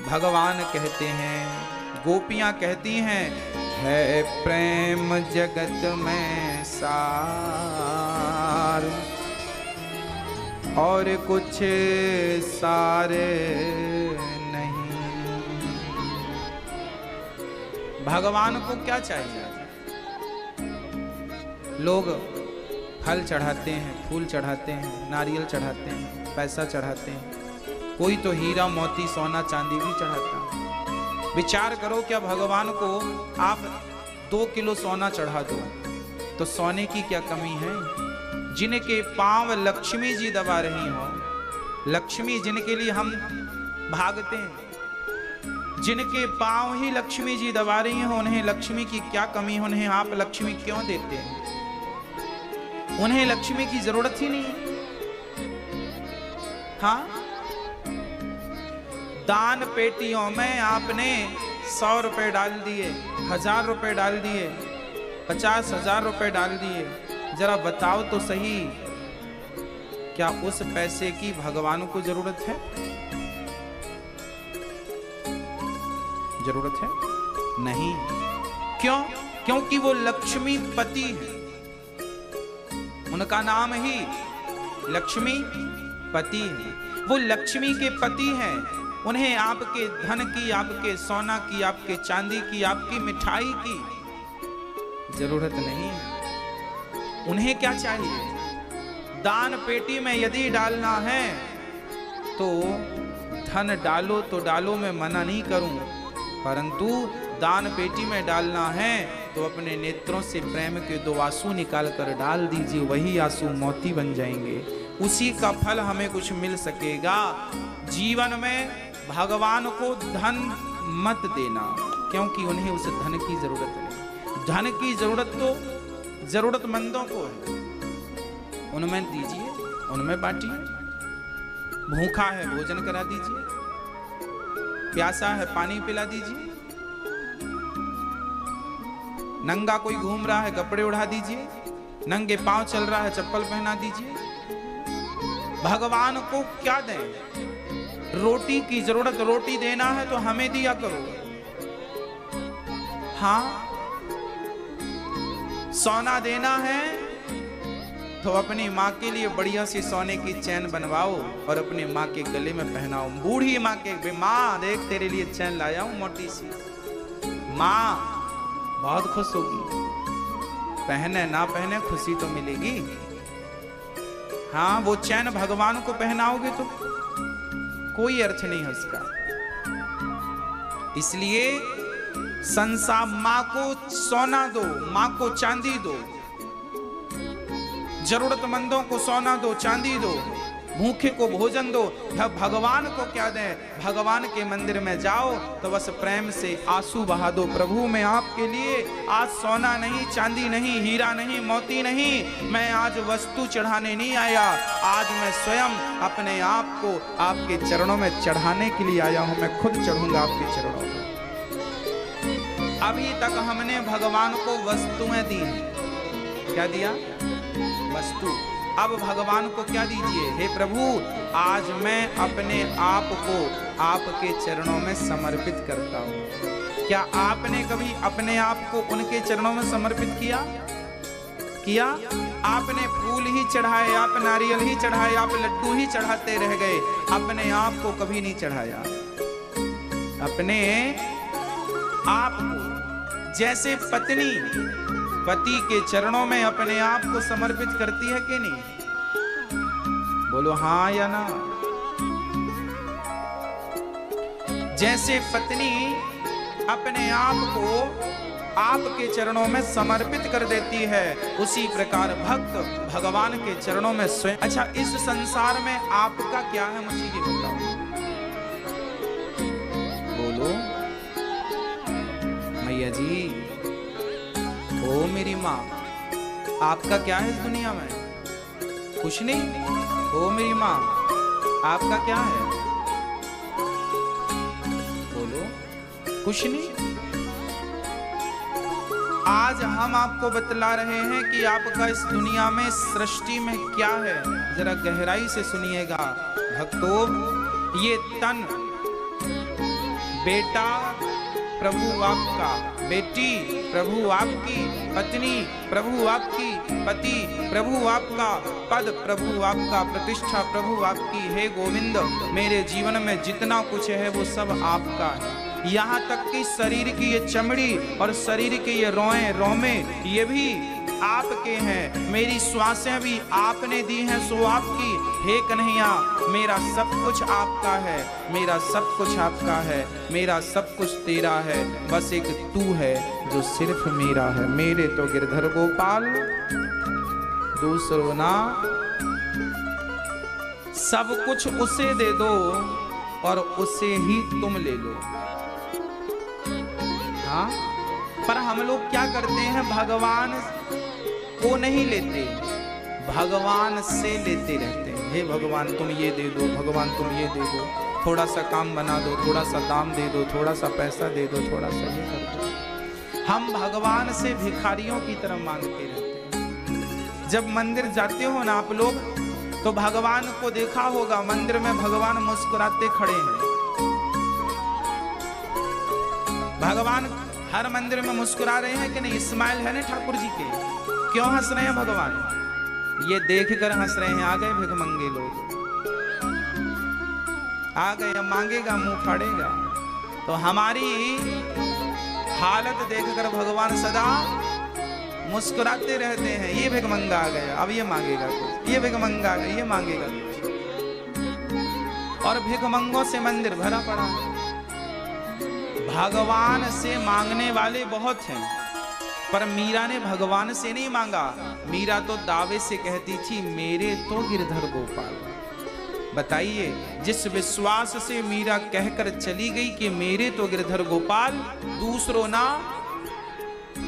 भगवान कहते हैं, गोपियां कहती हैं, है प्रेम जगत में सार और कुछ सारे नहीं। भगवान को क्या चाहिए? लोग फल चढ़ाते हैं, फूल चढ़ाते हैं, नारियल चढ़ाते हैं, पैसा चढ़ाते हैं, कोई तो हीरा मोती सोना चांदी भी चढ़ाता है। विचार करो, क्या भगवान को आप 2 किलो सोना चढ़ा दो तो सोने की क्या कमी है? जिनके पांव लक्ष्मी जी दबा रही हो, लक्ष्मी जिनके लिए हम भागते हैं, जिनके पांव ही लक्ष्मी जी दबा रही हो, उन्हें लक्ष्मी की क्या कमी है? उन्हें आप लक्ष्मी क्यों देते हैं? उन्हें लक्ष्मी की जरूरत ही नहीं है। हाँ, दान पेटियों में आपने 100 रुपए डाल दिए, 1000 रुपए डाल दिए, 50,000 रुपए डाल दिए। जरा बताओ तो सही, क्या उस पैसे की भगवान को जरूरत है? जरूरत है? नहीं। क्यों? क्योंकि वो लक्ष्मी पति है, उनका नाम ही लक्ष्मी पति है। वो लक्ष्मी के पति हैं। उन्हें आपके धन की, आपके सोना की, आपके चांदी की, आपकी मिठाई की जरूरत नहीं। उन्हें क्या चाहिए? दान पेटी में यदि डालना है तो धन डालो तो डालो, मैं मना नहीं करूं, परंतु दान पेटी में डालना है तो अपने नेत्रों से प्रेम के 2 आंसू निकाल कर डाल दीजिए, वही आंसू मोती बन जाएंगे, उसी का फल हमें कुछ मिल सकेगा। जीवन में भगवान को धन मत देना, क्योंकि उन्हें उस धन की जरूरत नहीं। धन की जरूरत तो जरूरतमंदों को है, उनमें दीजिए, उनमें बांटिए। भूखा है भोजन करा दीजिए, प्यासा है पानी पिला दीजिए, नंगा कोई घूम रहा है कपड़े उड़ा दीजिए, नंगे पांव चल रहा है चप्पल पहना दीजिए। भगवान को क्या दें? रोटी की जरूरत, रोटी देना है तो हमें दिया करो। हाँ, सोना देना है तो अपनी माँ के लिए बढ़िया सी सोने की चैन बनवाओ और अपनी माँ के गले में पहनाओ। बूढ़ी माँ के, माँ देख तेरे लिए चैन लाया हूं मोटी सी। माँ बहुत खुश होगी, पहने ना पहने खुशी तो मिलेगी। हाँ, वो चैन भगवान को पहनाओगे तो कोई अर्थ नहीं है उसका। इसलिए संसार, माँ को सोना दो, माँ को चांदी दो, जरूरतमंदों को सोना दो, चांदी दो, भूखे को भोजन दो। भगवान को क्या दें? भगवान के मंदिर में जाओ तो बस प्रेम से आंसू बहा दो। प्रभु, मैं आपके लिए आज सोना नहीं, चांदी नहीं, हीरा नहीं, मोती नहीं, मैं आज वस्तु चढ़ाने नहीं आया, आज मैं स्वयं अपने आप को आपके चरणों में चढ़ाने के लिए आया हूं। मैं खुद चढ़ूंगा आपके चरणों में। अभी तक हमने भगवान को वस्तुएं दी हैं। क्या दिया? वस्तु। अब भगवान को क्या दीजिए? हे प्रभु, आज मैं अपने आप को आपके चरणों में समर्पित करता हूं। क्या आपने कभी अपने आप को उनके चरणों में समर्पित किया? किया? आपने फूल ही चढ़ाए, आप नारियल ही चढ़ाए, आप लड्डू ही चढ़ाते रह गए, अपने आप को कभी नहीं चढ़ाया। अपने आप को, जैसे पत्नी पति के चरणों में अपने आप को समर्पित करती है कि नहीं? बोलो हाँ या ना। जैसे पत्नी अपने आप को आपके चरणों में समर्पित कर देती है, उसी प्रकार भक्त भगवान के चरणों में स्वयं। अच्छा, इस संसार में आपका क्या है, मुझे ये बताओ। बोलो मैया जी, ओ मेरी माँ, आपका क्या है इस दुनिया में? कुछ नहीं। ओ मेरी माँ, आपका क्या है? बोलो, कुछ नहीं। आज हम आपको बतला रहे हैं कि आपका इस दुनिया में, सृष्टि में क्या है। जरा गहराई से सुनिएगा भक्तों। ये तन बेटा प्रभु आपका, बेटी प्रभु आपकी, पत्नी प्रभु आपकी, पति प्रभु आपका, पद प्रभु आपका, प्रतिष्ठा प्रभु आपकी। हे गोविंद, मेरे जीवन में जितना कुछ है वो सब आपका है। यहाँ तक कि शरीर की ये चमड़ी और शरीर के ये रोए रोमे ये भी आपके हैं। मेरी श्वासें भी आपने दी हैं सो आपकी। हे कन्हैया, मेरा सब कुछ आपका है, मेरा सब कुछ आपका है, मेरा सब कुछ तेरा है, बस एक तू है जो सिर्फ मेरा है। मेरे तो गिरधर गोपाल दूसरो ना, सब कुछ उसे दे दो और उसे ही तुम ले लो। हाँ, पर हम लोग क्या करते हैं, भगवान को नहीं लेते, भगवान से लेते रहते हैं। हे भगवान तुम ये दे दो, भगवान तुम ये दे दो, थोड़ा सा काम बना दो, थोड़ा सा दाम दे दो, थोड़ा सा पैसा दे दो, थोड़ा सा ये कर दो। हम भगवान से भिखारियों की तरह मांगते रहते हैं। जब मंदिर जाते हो ना आप लोग, तो भगवान को देखा होगा, मंदिर में भगवान मुस्कुराते खड़े हैं। भगवान हर मंदिर में मुस्कुरा रहे हैं कि नहीं? स्माइल है ना ठाकुर जी के। क्यों हंस रहे हैं भगवान? ये देखकर हंस रहे हैं, आ गए भिखमंगे लोग, आ गए, अब मांगेगा मुंह फाड़ेगा। तो हमारी हालत देखकर भगवान सदा मुस्कुराते रहते हैं। ये भिखमंगा आ गया, अब ये मांगेगा कुछ, ये भिखमंगा आ गया, ये मांगेगा कुछ। और भिखमंगों से मंदिर भरा पड़ा है। भगवान से मांगने वाले बहुत हैं, पर मीरा ने भगवान से नहीं मांगा। मीरा तो दावे से कहती थी, मेरे तो गिरधर गोपाल। बताइए, जिस विश्वास से मीरा कहकर चली गई कि मेरे तो गिरधर गोपाल दूसरो ना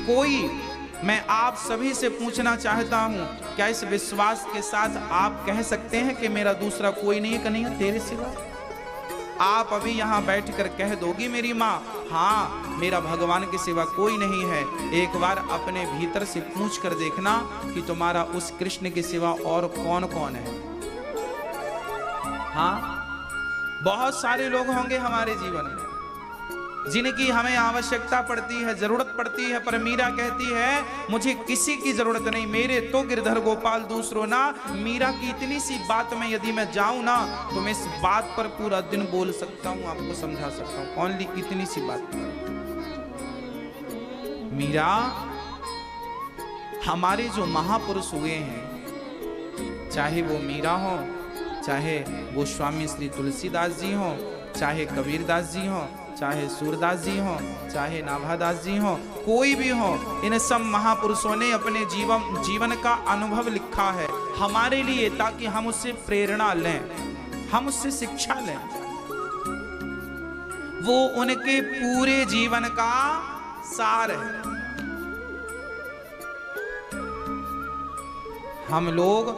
कोई, मैं आप सभी से पूछना चाहता हूं, क्या इस विश्वास के साथ आप कह सकते हैं कि मेरा दूसरा कोई नहीं है कन्हैया तेरे सिवा? आप अभी यहाँ बैठकर कह दोगी मेरी माँ, हाँ मेरा भगवान के सिवा कोई नहीं है। एक बार अपने भीतर से पूछ कर देखना कि तुम्हारा उस कृष्ण के सिवा और कौन कौन है। हाँ, बहुत सारे लोग होंगे हमारे जीवन में जिनकी हमें आवश्यकता पड़ती है, जरूरत पड़ती है, पर मीरा कहती है मुझे किसी की जरूरत नहीं, मेरे तो गिरधर गोपाल दूसरो ना। मीरा की इतनी सी बात में यदि मैं जाऊं ना, तो मैं इस बात पर पूरा दिन बोल सकता हूं, आपको समझा सकता हूं। ओनली इतनी सी बात। मीरा, हमारे जो महापुरुष हुए हैं, चाहे वो मीरा हो, चाहे वो स्वामी श्री तुलसीदास जी हो, चाहे कबीरदास जी हो, चाहे सूरदास जी हो, चाहे नाभादास जी हो, कोई भी हो, इन सब महापुरुषों ने अपने जीवन का अनुभव लिखा है हमारे लिए, ताकि हम उससे प्रेरणा लें, हम उससे शिक्षा लें। वो उनके पूरे जीवन का सार है। हम लोग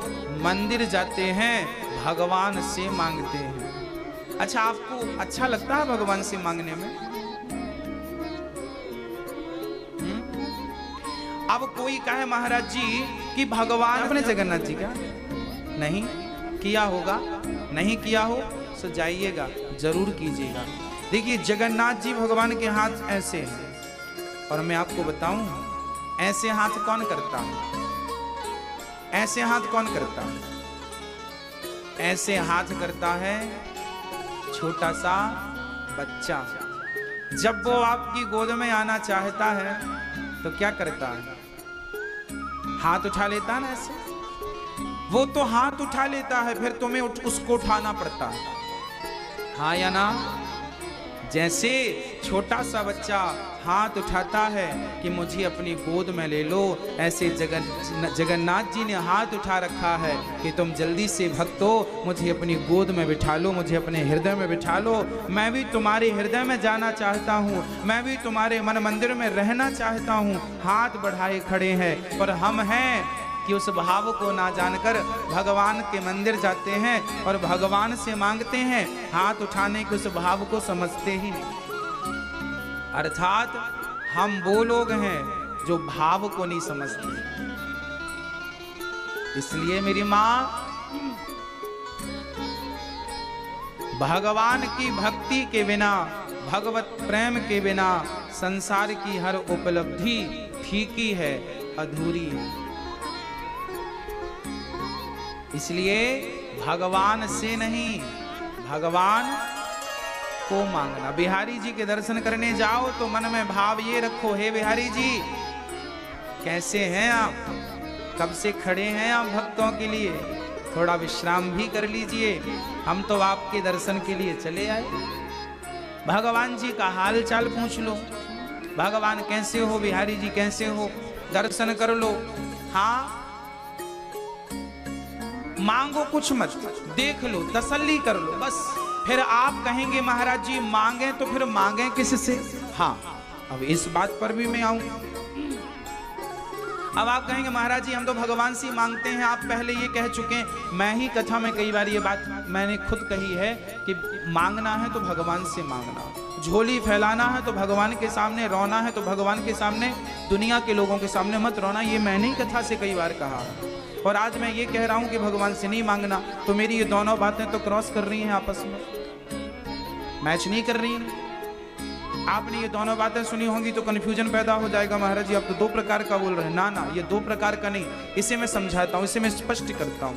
मंदिर जाते हैं, भगवान से मांगते हैं। अच्छा, आपको अच्छा लगता है भगवान से मांगने में? अब कोई कहे महाराज जी कि भगवान अपने जगन्नाथ जी का नहीं किया होगा, नहीं किया हो तो जाइएगा, जरूर कीजिएगा। देखिए, जगन्नाथ जी भगवान के हाथ ऐसे हैं, और मैं आपको बताऊं, ऐसे हाथ कौन करता है? ऐसे हाथ कौन करता है? ऐसे हाथ करता है छोटा सा बच्चा। जब वो आपकी गोद में आना चाहता है तो क्या करता है? हाथ उठा लेता है ना ऐसे। वो तो हाथ उठा लेता है, फिर तुम्हें उसको उठाना पड़ता है, हाँ या ना? जैसे छोटा सा बच्चा हाथ उठाता है कि मुझे अपनी गोद में ले लो, ऐसे जगन्नाथ जी ने हाथ उठा रखा है कि तुम जल्दी से भक्तो मुझे अपनी गोद में बिठा लो, मुझे अपने हृदय में बिठा लो। मैं भी तुम्हारे हृदय में जाना चाहता हूँ, मैं भी तुम्हारे मन मंदिर में रहना चाहता हूँ। हाथ बढ़ाए खड़े हैं, पर हम हैं कि उस भाव को ना जानकर भगवान के मंदिर जाते हैं और भगवान से मांगते हैं, हाथ उठाने के उस भाव को समझते ही नहीं। अर्थात हम वो लोग हैं जो भाव को नहीं समझते। इसलिए मेरी मां, भगवान की भक्ति के बिना भगवत प्रेम के बिना संसार की हर उपलब्धि फीकी है, अधूरी है। इसलिए भगवान से नहीं, भगवान को मांगना। बिहारी जी के दर्शन करने जाओ तो मन में भाव ये रखो, हे बिहारी जी कैसे हैं आप, कब से खड़े हैं आप भक्तों के लिए, थोड़ा विश्राम भी कर लीजिए, हम तो आपके दर्शन के लिए चले आए। भगवान जी का हाल चाल पूछ लो, भगवान कैसे हो, बिहारी जी कैसे हो, दर्शन कर लो। हाँ, मांगो कुछ मत, देख लो, तसल्ली कर लो बस। फिर आप कहेंगे महाराज जी मांगे तो फिर मांगे किससे? हाँ, अब इस बात पर भी मैं आऊं। अब आप कहेंगे महाराज जी हम तो भगवान से मांगते हैं, आप पहले ये कह चुके हैं। मैं ही कथा में कई बार ये बात मैंने खुद कही है कि मांगना है तो भगवान से मांगना, झोली फैलाना है तो भगवान के सामने, रोना है तो भगवान के सामने, दुनिया के लोगों के सामने मत रोना। ये मैंने ही कथा से कई बार कहा है। और आज मैं ये कह रहा हूं कि भगवान से नहीं मांगना, तो मेरी ये दोनों बातें तो क्रॉस कर रही हैं, आपस में मैच नहीं कर रही हैं। आपने ये दोनों बातें सुनी होंगी तो कंफ्यूजन पैदा हो जाएगा, महाराज जी आप तो दो प्रकार का बोल रहे हैं। ना ना, ये दो प्रकार का नहीं, इसे मैं समझाता हूं, इसे मैं स्पष्ट करता हूं।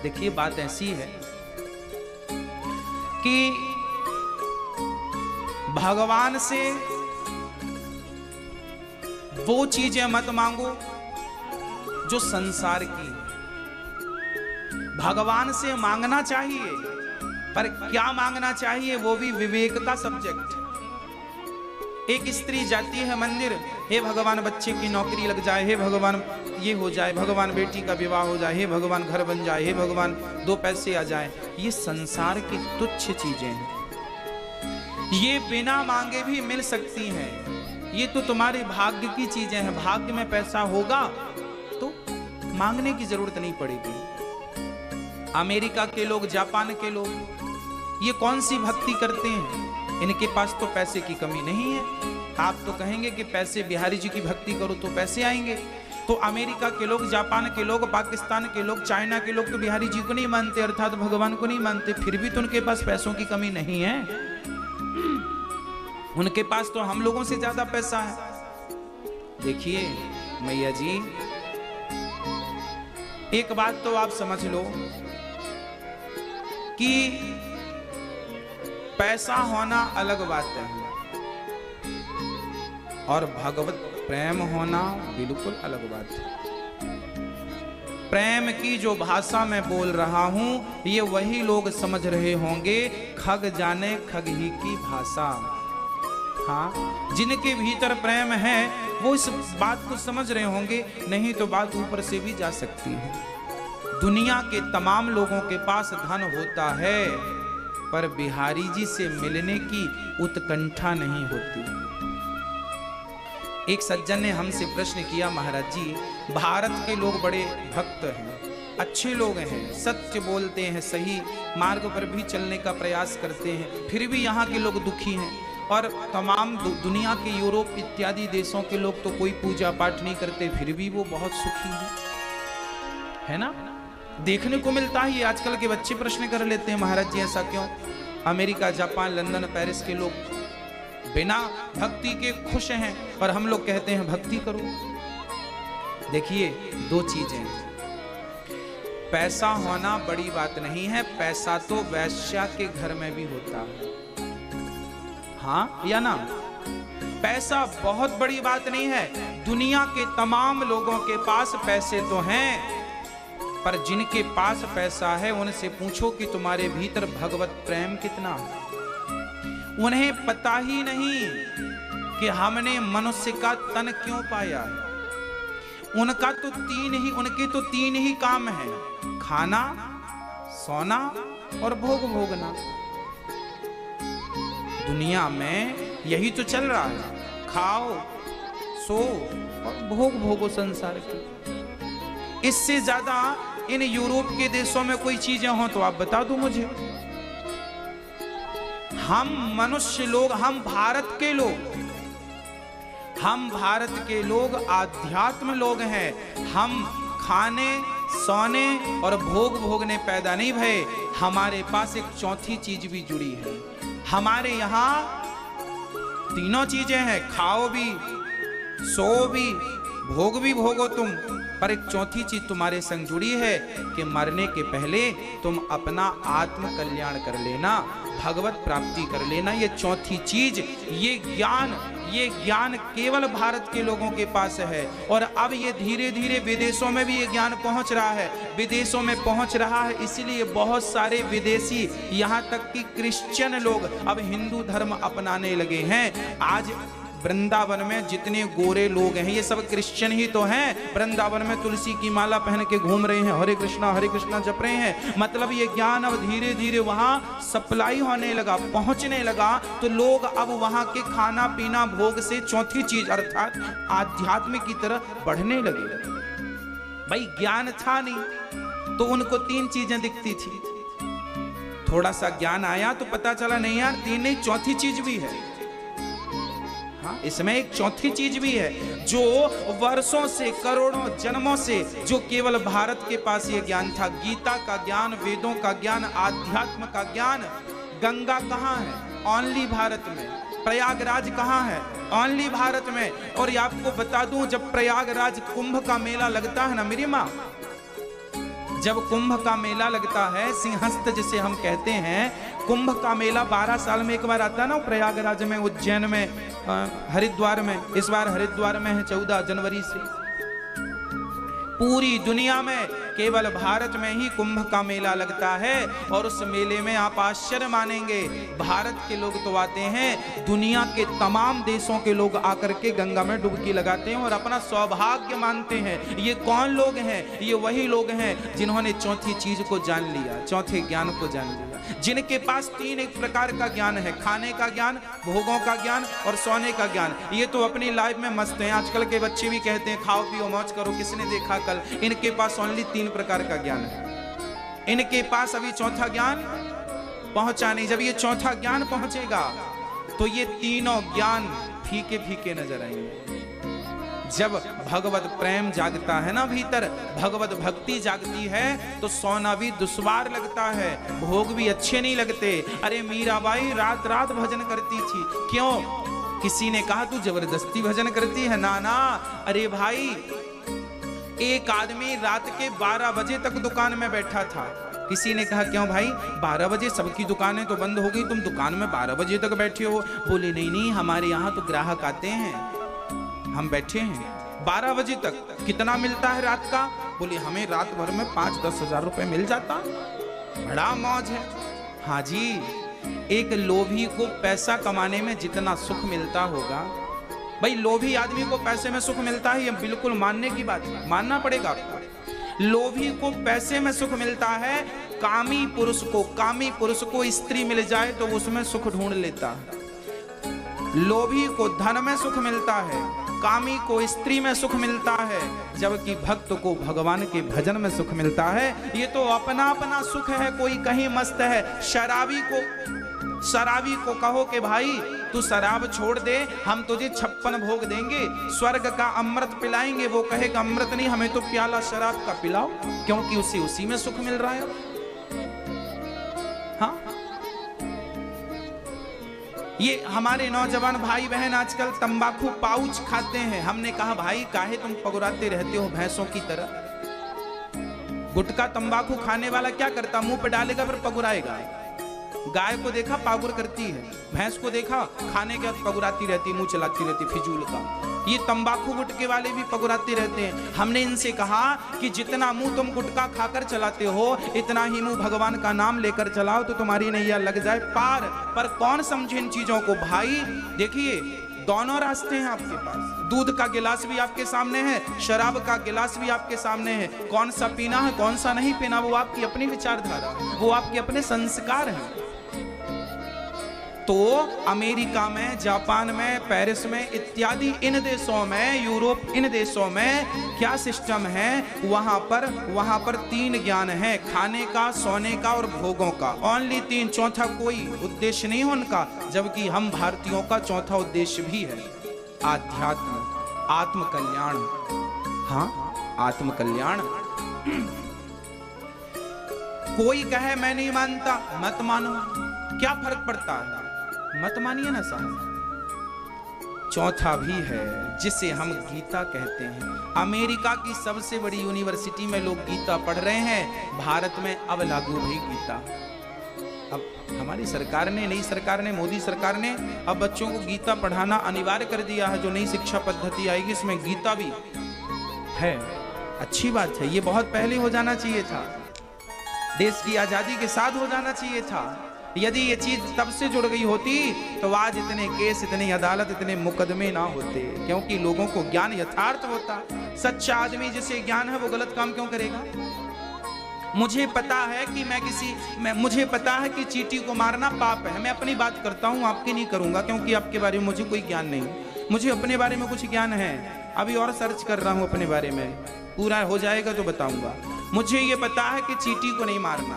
देखिए बात ऐसी है कि भगवान से वो चीजें मत मांगो जो संसार की। भगवान से मांगना चाहिए, पर क्या मांगना चाहिए वो भी विवेक का सब्जेक्ट। एक स्त्री जाती है मंदिर, हे भगवान बच्चे की नौकरी लग जाए, हे भगवान ये हो जाए, भगवान बेटी का विवाह हो जाए, हे भगवान घर बन जाए, हे भगवान दो पैसे आ जाए। ये संसार की तुच्छ चीजें हैं, ये बिना मांगे भी मिल सकती हैं। ये तो तुम्हारे भाग्य की चीजें हैं, भाग्य में पैसा होगा तो मांगने की जरूरत नहीं पड़ेगी। अमेरिका के लोग, जापान के लोग ये कौन सी भक्ति करते हैं? इनके पास तो पैसे की कमी नहीं है। आप तो कहेंगे कि पैसे, बिहारी जी की भक्ति करो तो पैसे आएंगे। तो अमेरिका के लोग, जापान के लोग, पाकिस्तान के लोग, चाइना के लोग तो बिहारी जी को नहीं मानते, अर्थात भगवान को नहीं मानते, फिर भी तो उनके पास पैसों की कमी नहीं है। उनके पास तो हम लोगों से ज्यादा पैसा है। देखिए मैया जी, एक बात तो आप समझ लो कि पैसा होना अलग बात है और भगवत प्रेम होना बिल्कुल अलग बात है। प्रेम की जो भाषा मैं बोल रहा हूं ये वही लोग समझ रहे होंगे, खग जाने खग ही की भाषा। हाँ, जिनके भीतर प्रेम है वो इस बात को समझ रहे होंगे, नहीं तो बात ऊपर से भी जा सकती है। दुनिया के तमाम लोगों के पास धन होता है, पर बिहारी जी से मिलने की उत्कंठा नहीं होती। एक सज्जन ने हमसे प्रश्न किया, महाराज जी भारत के लोग बड़े भक्त हैं, अच्छे लोग हैं, सत्य बोलते हैं, सही मार्ग पर भी चलने का प्रयास करते हैं, फिर भी यहाँ के लोग दुखी हैं। और तमाम दुनिया के यूरोप इत्यादि देशों के लोग तो कोई पूजा पाठ नहीं करते, फिर भी वो बहुत सुखी हैं, है ना? देखने को मिलता है। ये आजकल के बच्चे प्रश्न कर लेते हैं, महाराज जी ऐसा क्यों? अमेरिका, जापान, लंदन, पेरिस के लोग बिना भक्ति के खुश हैं और हम लोग कहते हैं भक्ति करो। देखिए दो चीजें, पैसा होना बड़ी बात नहीं है, पैसा तो वैश्या के घर में भी होता है, हाँ या ना? पैसा बहुत बड़ी बात नहीं है। दुनिया के तमाम लोगों के पास पैसे तो हैं, पर जिनके पास पैसा है उनसे पूछो कि तुम्हारे भीतर भगवत प्रेम कितना है। उन्हें पता ही नहीं कि हमने मनुष्य का तन क्यों पाया है। उनके तो तीन ही काम है, खाना, सोना और भोग भोगना। दुनिया में यही तो चल रहा है, खाओ, सो और भोग भोगो संसार की। इससे ज्यादा इन यूरोप के देशों में कोई चीजें हो तो आप बता दो मुझे। हम मनुष्य लोग, हम भारत के लोग आध्यात्म लोग हैं। हम खाने सोने और भोग भोगने पैदा नहीं भये, हमारे पास एक चौथी चीज भी जुड़ी है। हमारे यहाँ तीनों चीजें हैं, खाओ भी, सो भी, भोग भी भोगो तुम, पर एक चौथी चीज तुम्हारे संग जुड़ी है कि मरने के पहले तुम अपना आत्म कल्याण कर लेना, भगवत प्राप्ति कर लेना। ये चौथी चीज, ये ज्ञान केवल भारत के लोगों के पास है। और अब ये धीरे धीरे विदेशों में भी ये ज्ञान पहुंच रहा है, विदेशों में पहुंच रहा है। इसलिए बहुत सारे विदेशी, यहाँ तक कि क्रिश्चियन लोग अब हिंदू धर्म अपनाने लगे हैं। आज वृंदावन में जितने गोरे लोग हैं ये सब क्रिश्चियन ही तो हैं। वृंदावन में तुलसी की माला पहन के घूम रहे हैं, हरे कृष्णा जप रहे हैं। मतलब ये ज्ञान अब धीरे धीरे वहां सप्लाई होने लगा, पहुंचने लगा। तो लोग अब वहां के खाना पीना भोग से चौथी चीज अर्थात आध्यात्म की तरफ बढ़ने लगे। भाई ज्ञान था नहीं तो उनको तीन चीजें दिखती थी, थोड़ा सा ज्ञान आया तो पता चला नहीं यार तीन नहीं चौथी चीज भी है। हाँ, इसमें एक चौथी चीज भी है जो वर्षों से, करोड़ों जन्मों से जो केवल भारत के पास ये ज्ञान था। गीता का ज्ञान, वेदों का ज्ञान, आध्यात्म का ज्ञान। गंगा कहाँ है? ओनली भारत में। प्रयागराज कहाँ है? ओनली भारत में। और ये आपको बता दूं, जब प्रयागराज कुंभ का मेला लगता है ना मेरी माँ, जब कुंभ का मेला लगता है, सिंहस्थ जिसे हम कहते हैं, कुंभ का मेला 12 साल में एक बार आता है ना, प्रयागराज में, उज्जैन में, हरिद्वार में। इस बार हरिद्वार में है 14 जनवरी से। पूरी दुनिया में केवल भारत में ही कुंभ का मेला लगता है। और उस मेले में आप आश्चर्य मानेंगे, भारत के लोग तो आते हैं, दुनिया के तमाम देशों के लोग आकर के गंगा में डुबकी लगाते हैं और अपना सौभाग्य मानते हैं। ये कौन लोग हैं? ये वही लोग हैं जिन्होंने चौथी चीज को जान लिया, चौथे ज्ञान को जान लिया, जिनके पास तीन एक प्रकार का ज्ञान है, खाने का ज्ञान, भोगों का ज्ञान और सोने का ज्ञान। ये तो अपनी लाइफ में मस्त हैं। आजकल के बच्चे भी कहते हैं खाओ पियो मौज करो, किसने देखा कल? इनके पास ओनली 3 प्रकार का ज्ञान है, इनके पास अभी चौथा ज्ञान पहुंचा नहीं। जब ये चौथा ज्ञान पहुंचेगा तो ये तीनों ज्ञान फीके फीके नजर आएंगे। जब भगवत प्रेम जागता है ना भीतर, भगवत भक्ति जागती है, तो सोना भी दुश्वार लगता है, भोग भी अच्छे नहीं लगते। अरे मीराबाई रात रात भजन करती थी, क्यों? किसी ने कहा तू जबरदस्ती भजन करती है? ना ना, अरे भाई एक आदमी रात के 12 बजे तक दुकान में बैठा था। किसी ने कहा क्यों भाई 12 बजे सबकी दुकानें तो बंद हो गई, तुम दुकान में 12 बजे तक बैठे हो? बोले नहीं नहीं, हमारे यहाँ तो ग्राहक आते हैं, हम बैठे हैं 12 बजे तक। कितना मिलता है रात का? बोले हमें रात भर में 5-10 हजार रुपए मिल जाता, बड़ा मौज है। हाँ जी, एक लोभी को पैसा कमाने में जितना सुख मिलता होगा, भाई लोभी आदमी को पैसे में सुख मिलता है, ये बिल्कुल मानने की बात है, मानना पड़ेगा आपको। लोभी को पैसे में सुख मिलता है, कामी पुरुष को स्त्री मिल जाए तो उसमें सुख ढूंढ लेता है। लोभी को धन में सुख मिलता है, कामी को स्त्री में सुख मिलता है, जबकि भक्त को भगवान के भजन में सुख मिलता है। ये तो अपना अपना सुख है, कोई कहीं मस्त है। शराबी को कहो कि भाई तू शराब छोड़ दे, हम तुझे 56 भोग देंगे, स्वर्ग का अमृत पिलाएंगे, वो कहेगा अमृत नहीं, हमें तो प्याला शराब का पिलाओ, क्योंकि उसी में सुख मिल रहा है। हाँ, ये हमारे नौजवान भाई बहन आजकल तंबाकू पाउच खाते हैं। हमने कहा भाई काहे तुम पगुराते रहते हो भैंसों की तरह? गुटखा तंबाकू खाने वाला क्या करता? मुंह पे डालेगा फिर पगुराएगा। गाय को देखा पागुर करती है, भैंस को देखा खाने के बाद पगुराती रहती, मुंह चलाती रहती फिजूल का। ये तंबाकू गुटके वाले भी पगुराते रहते हैं। हमने इनसे कहा कि जितना मुंह तुम गुटखा खाकर चलाते हो, इतना ही मुंह भगवान का नाम लेकर चलाओ तो तुम्हारी नैया लग जाए पार। पर कौन समझे इन चीजों को? भाई देखिए, दोनों रास्ते हैं आपके पास। दूध का गिलास भी आपके सामने है, शराब का गिलास भी आपके सामने है। कौन सा पीना है, कौन सा नहीं पीना, वो आपकी अपनी विचारधारा, वो आपके अपने संस्कार हैं। तो अमेरिका में, जापान में, पेरिस में इत्यादि इन देशों में, यूरोप इन देशों में क्या सिस्टम है? वहां पर 3 ज्ञान है, खाने का, सोने का और भोगों का। ओनली 3, चौथा कोई उद्देश्य नहीं है उनका। जबकि हम भारतीयों का चौथा उद्देश्य भी है, आध्यात्म, आत्म कल्याण। हाँ, आत्म कल्याण। कोई कहे मैं नहीं मानता, मत मानो, क्या फर्क पड़ता है, मत मानिए ना साहब। चौथा भी है जिसे हम गीता कहते हैं। अमेरिका की सबसे बड़ी यूनिवर्सिटी में लोग गीता पढ़ रहे हैं, भारत में अब लागू हुई गीता। अब हमारी सरकार ने, नई सरकार ने, मोदी सरकार ने अब बच्चों को गीता पढ़ाना अनिवार्य कर दिया है। जो नई शिक्षा पद्धति आएगी इसमें गीता भी है, अच्छी बात है। ये बहुत पहले हो जाना चाहिए था, देश की आजादी के साथ हो जाना चाहिए था। यदि ये चीज तब से जुड़ गई होती तो आज इतने केस, इतनी अदालत, इतने मुकदमे ना होते, क्योंकि लोगों को ज्ञान यथार्थ होता। सच्चा आदमी जिसे ज्ञान है वो गलत काम क्यों करेगा? मुझे पता है कि मुझे पता है कि चींटी को मारना पाप है। मैं अपनी बात करता हूं, आपकी नहीं करूंगा, क्योंकि आपके बारे में मुझे कोई ज्ञान नहीं। मुझे अपने बारे में कुछ ज्ञान है, अभी और सर्च कर रहा हूं अपने बारे में, पूरा हो जाएगा तो बताऊंगा। मुझे ये पता है कि चींटी को नहीं मारना।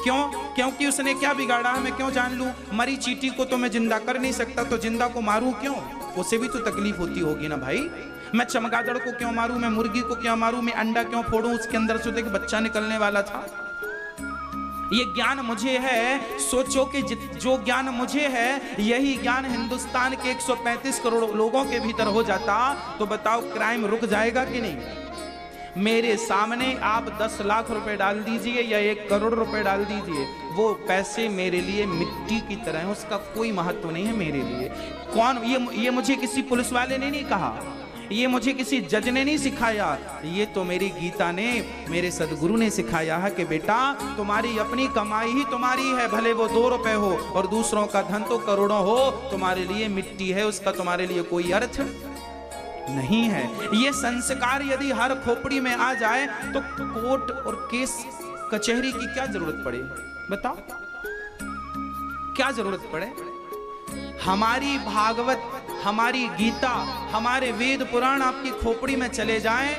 क्यों? क्योंकि उसने क्या बिगाड़ा है मैं क्यों जान लूं? मरी चींटी को तो मैं जिंदा कर नहीं सकता, तो जिंदा को मारूं क्यों? उसे भी तो तकलीफ होती होगी ना भाई। मैं चमगादड़ को क्यों मारूं? मैं मुर्गी को क्यों मारूं? मैं अंडा क्यों फोड़ूं? उसके अंदर से एक बच्चा निकलने वाला था। ये ज्ञान मुझे है। सोचो कि जो ज्ञान मुझे है यही ज्ञान हिंदुस्तान के 135 करोड़ लोगों के भीतर हो जाता तो बताओ क्राइम रुक जाएगा कि नहीं? मेरे सामने आप 10 लाख रुपए डाल दीजिए या 1 करोड़ रुपए डाल दीजिए, वो पैसे मेरे लिए मिट्टी की तरह है, उसका कोई महत्व नहीं है मेरे लिए। कौन ये मुझे किसी पुलिस वाले ने नहीं कहा, ये मुझे किसी जज ने नहीं सिखाया, ये तो मेरी गीता ने, मेरे सदगुरु ने सिखाया है कि बेटा तुम्हारी अपनी कमाई ही तुम्हारी है, भले वो 2 रुपए हो और दूसरों का धन तो करोड़ों हो, तुम्हारे लिए मिट्टी है, उसका तुम्हारे लिए कोई अर्थ नहीं है। ये संस्कार यदि हर खोपड़ी में आ जाए तो कोर्ट और केस कचहरी की क्या जरूरत पड़े? बताओ क्या जरूरत पड़े? हमारी भागवत, हमारी गीता, हमारे वेद पुराण आपकी खोपड़ी में चले जाएं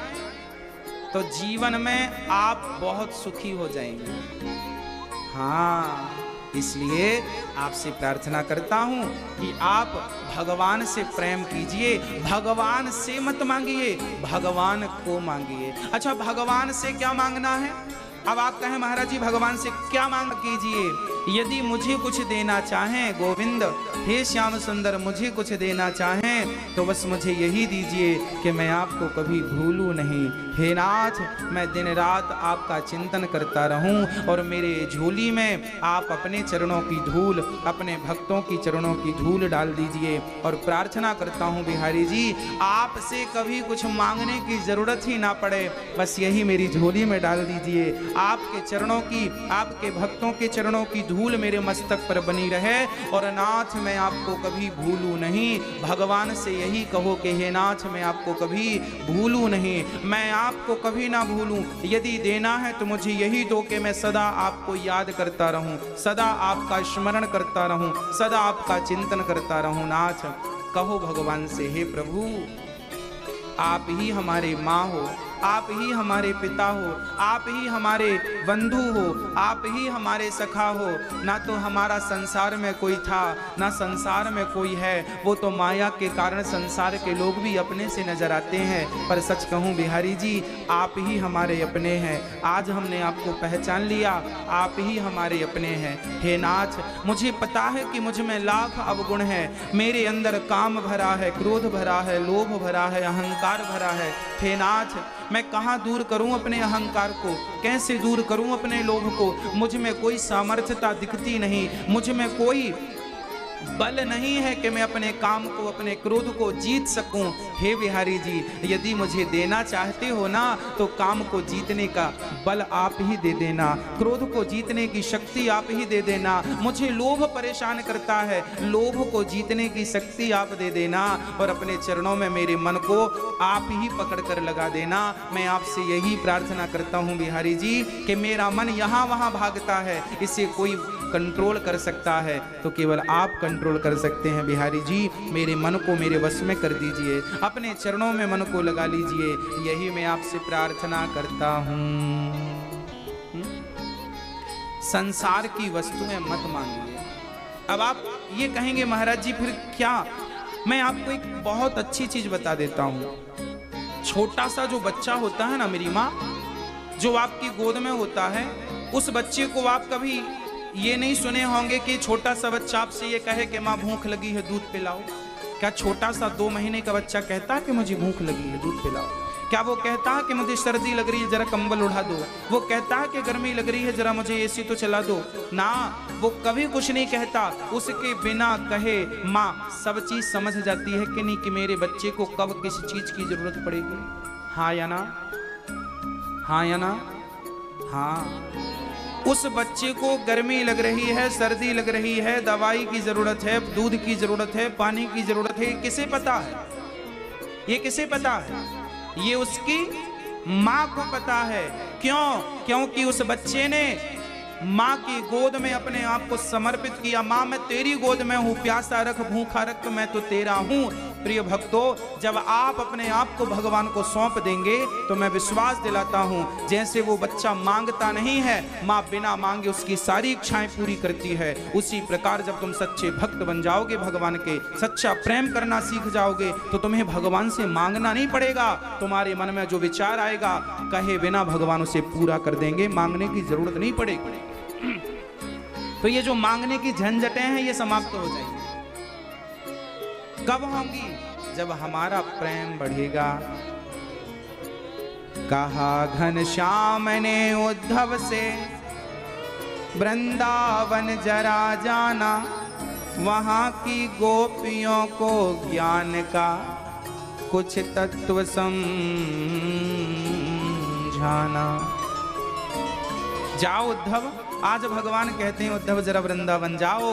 तो जीवन में आप बहुत सुखी हो जाएंगे। हाँ, इसलिए आपसे प्रार्थना करता हूं कि आप भगवान से प्रेम कीजिए, भगवान से मत मांगिए, भगवान को मांगिए। अच्छा, भगवान से क्या मांगना है? अब आप कहें महाराज जी भगवान से क्या मांग कीजिए? यदि मुझे कुछ देना चाहें गोविंद, हे श्याम सुंदर, मुझे कुछ देना चाहें तो बस मुझे यही दीजिए कि मैं आपको कभी भूलूं नहीं। हे नाथ, मैं दिन रात आपका चिंतन करता रहूं और मेरे झोली में आप अपने चरणों की धूल, अपने भक्तों की चरणों की धूल डाल दीजिए। और प्रार्थना करता हूं बिहारी जी, आपसे कभी कुछ मांगने की जरूरत ही ना पड़े, बस यही मेरी झोली में डाल दीजिए। आपके चरणों की, आपके भक्तों के चरणों की धूल मेरे मस्तक पर बनी रहे और नाथ मैं आपको कभी भूलूं नहीं। भगवान से यही कहो कि हे नाथ, मैं आपको कभी भूलूं नहीं, मैं आपको कभी ना भूलूं। यदि देना है तो मुझे यही दो कि मैं सदा आपको याद करता रहूं, सदा आपका स्मरण करता रहूं, सदा आपका चिंतन करता रहूं। नाथ कहो भगवान से, हे प्रभु आप ही हमारे माँ हो, आप ही हमारे पिता हो, आप ही हमारे बंधु हो, आप ही हमारे सखा हो। ना तो हमारा संसार में कोई था, ना संसार में कोई है। वो तो माया के कारण संसार के लोग भी अपने से नजर आते हैं, पर सच कहूँ बिहारी जी, आप ही हमारे अपने हैं। आज हमने आपको पहचान लिया, आप ही हमारे अपने हैं। हे नाथ, मुझे पता है कि मुझ में लाख अवगुण है, मेरे अंदर काम भरा है, क्रोध भरा है, लोभ भरा है, अहंकार भरा है। हे नाथ, मैं कहाँ दूर करूं अपने अहंकार को, कैसे दूर करूं अपने लोभ को? मुझ में कोई सामर्थ्यता दिखती नहीं, मुझ में कोई बल नहीं है कि मैं अपने काम को, अपने क्रोध को जीत सकूं। हे बिहारी जी, यदि मुझे देना चाहते हो ना तो काम को जीतने का बल आप ही दे देना, क्रोध को जीतने की शक्ति आप ही दे देना। मुझे लोभ परेशान करता है, लोभ को जीतने की शक्ति आप दे देना और अपने चरणों में मेरे मन को आप ही पकड़ कर लगा देना। मैं आपसे यही प्रार्थना करता हूँ बिहारी जी कि मेरा मन यहाँ वहाँ भागता है, इसे कोई कंट्रोल कर सकता है तो केवल आप कंट्रोल कर सकते हैं। बिहारी जी, मेरे मन को मेरे वश में कर दीजिए, अपने चरणों में मन को लगा लीजिए, यही मैं आपसे प्रार्थना करता हूँ। संसार की वस्तुएं मत मांगिए। अब आप ये कहेंगे महाराज जी फिर क्या? मैं आपको एक बहुत अच्छी चीज बता देता हूँ। छोटा सा जो बच्चा होता है ना मेरी माँ, जो आपकी गोद में होता है, उस बच्चे को आप कभी ये नहीं सुने होंगे कि छोटा सा बच्चा आपसे ये कहे कि माँ भूख लगी है दूध पिलाओ। क्या छोटा सा 2 महीने का बच्चा कहता है कि मुझे भूख लगी है दूध पिलाओ? क्या वो कहता है कि मुझे सर्दी लग रही है जरा कंबल उड़ा दो? वो कहता है कि गर्मी लग रही है जरा मुझे एसी तो चला दो? ना, वो कभी कुछ नहीं कहता। उसके बिना कहे माँ सब चीज समझ जाती है कि नहीं कि मेरे बच्चे को कब किस चीज की जरूरत पड़ेगी। हाँ या ना? हाँ या ना? हाँ। उस बच्चे को गर्मी लग रही है, सर्दी लग रही है, दवाई की जरूरत है, दूध की जरूरत है, पानी की जरूरत है, किसे पता है? ये किसे पता है? ये उसकी माँ को पता है। क्यों? क्योंकि उस बच्चे ने माँ की गोद में अपने आप को समर्पित किया। माँ मैं तेरी गोद में हूँ, प्यासा रख भूखा रख मैं तो तेरा हूँ। प्रिय भक्तों, जब आप अपने आप को भगवान को सौंप देंगे तो मैं विश्वास दिलाता हूँ जैसे वो बच्चा मांगता नहीं है, माँ बिना मांगे उसकी सारी इच्छाएं पूरी करती है। उसी प्रकार जब तुम सच्चे भक्त बन जाओगे भगवान के, सच्चा प्रेम करना सीख जाओगे तो तुम्हें भगवान से मांगना नहीं पड़ेगा। तुम्हारे मन में जो विचार आएगा कहे बिना भगवान उसे पूरा कर देंगे, मांगने की जरूरत नहीं पड़ेगी। तो ये जो मांगने की झंझटें हैं ये समाप्त हो जाएंगी। कब होंगी? जब हमारा प्रेम बढ़ेगा। कहा घनश्याम ने उद्धव से वृंदावन जरा जाना, वहां की गोपियों को ज्ञान का कुछ तत्व समझाना। जाओ उद्धव, आज भगवान कहते हैं उद्धव जरा वृंदावन जाओ।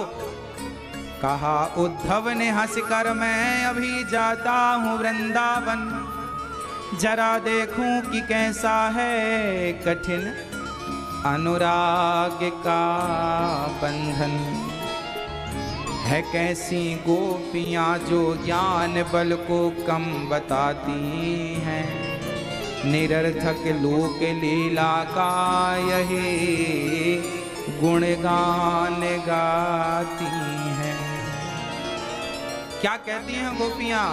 कहा उद्धव ने हंसकर मैं अभी जाता हूँ वृंदावन, जरा देखूं कि कैसा है कठिन अनुराग का बंधन। है कैसी गोपियां जो ज्ञान बल को कम बताती हैं, निरर्थक लोक लीला का यही गुणगान गाती हैं। क्या कहती हैं गोपियां?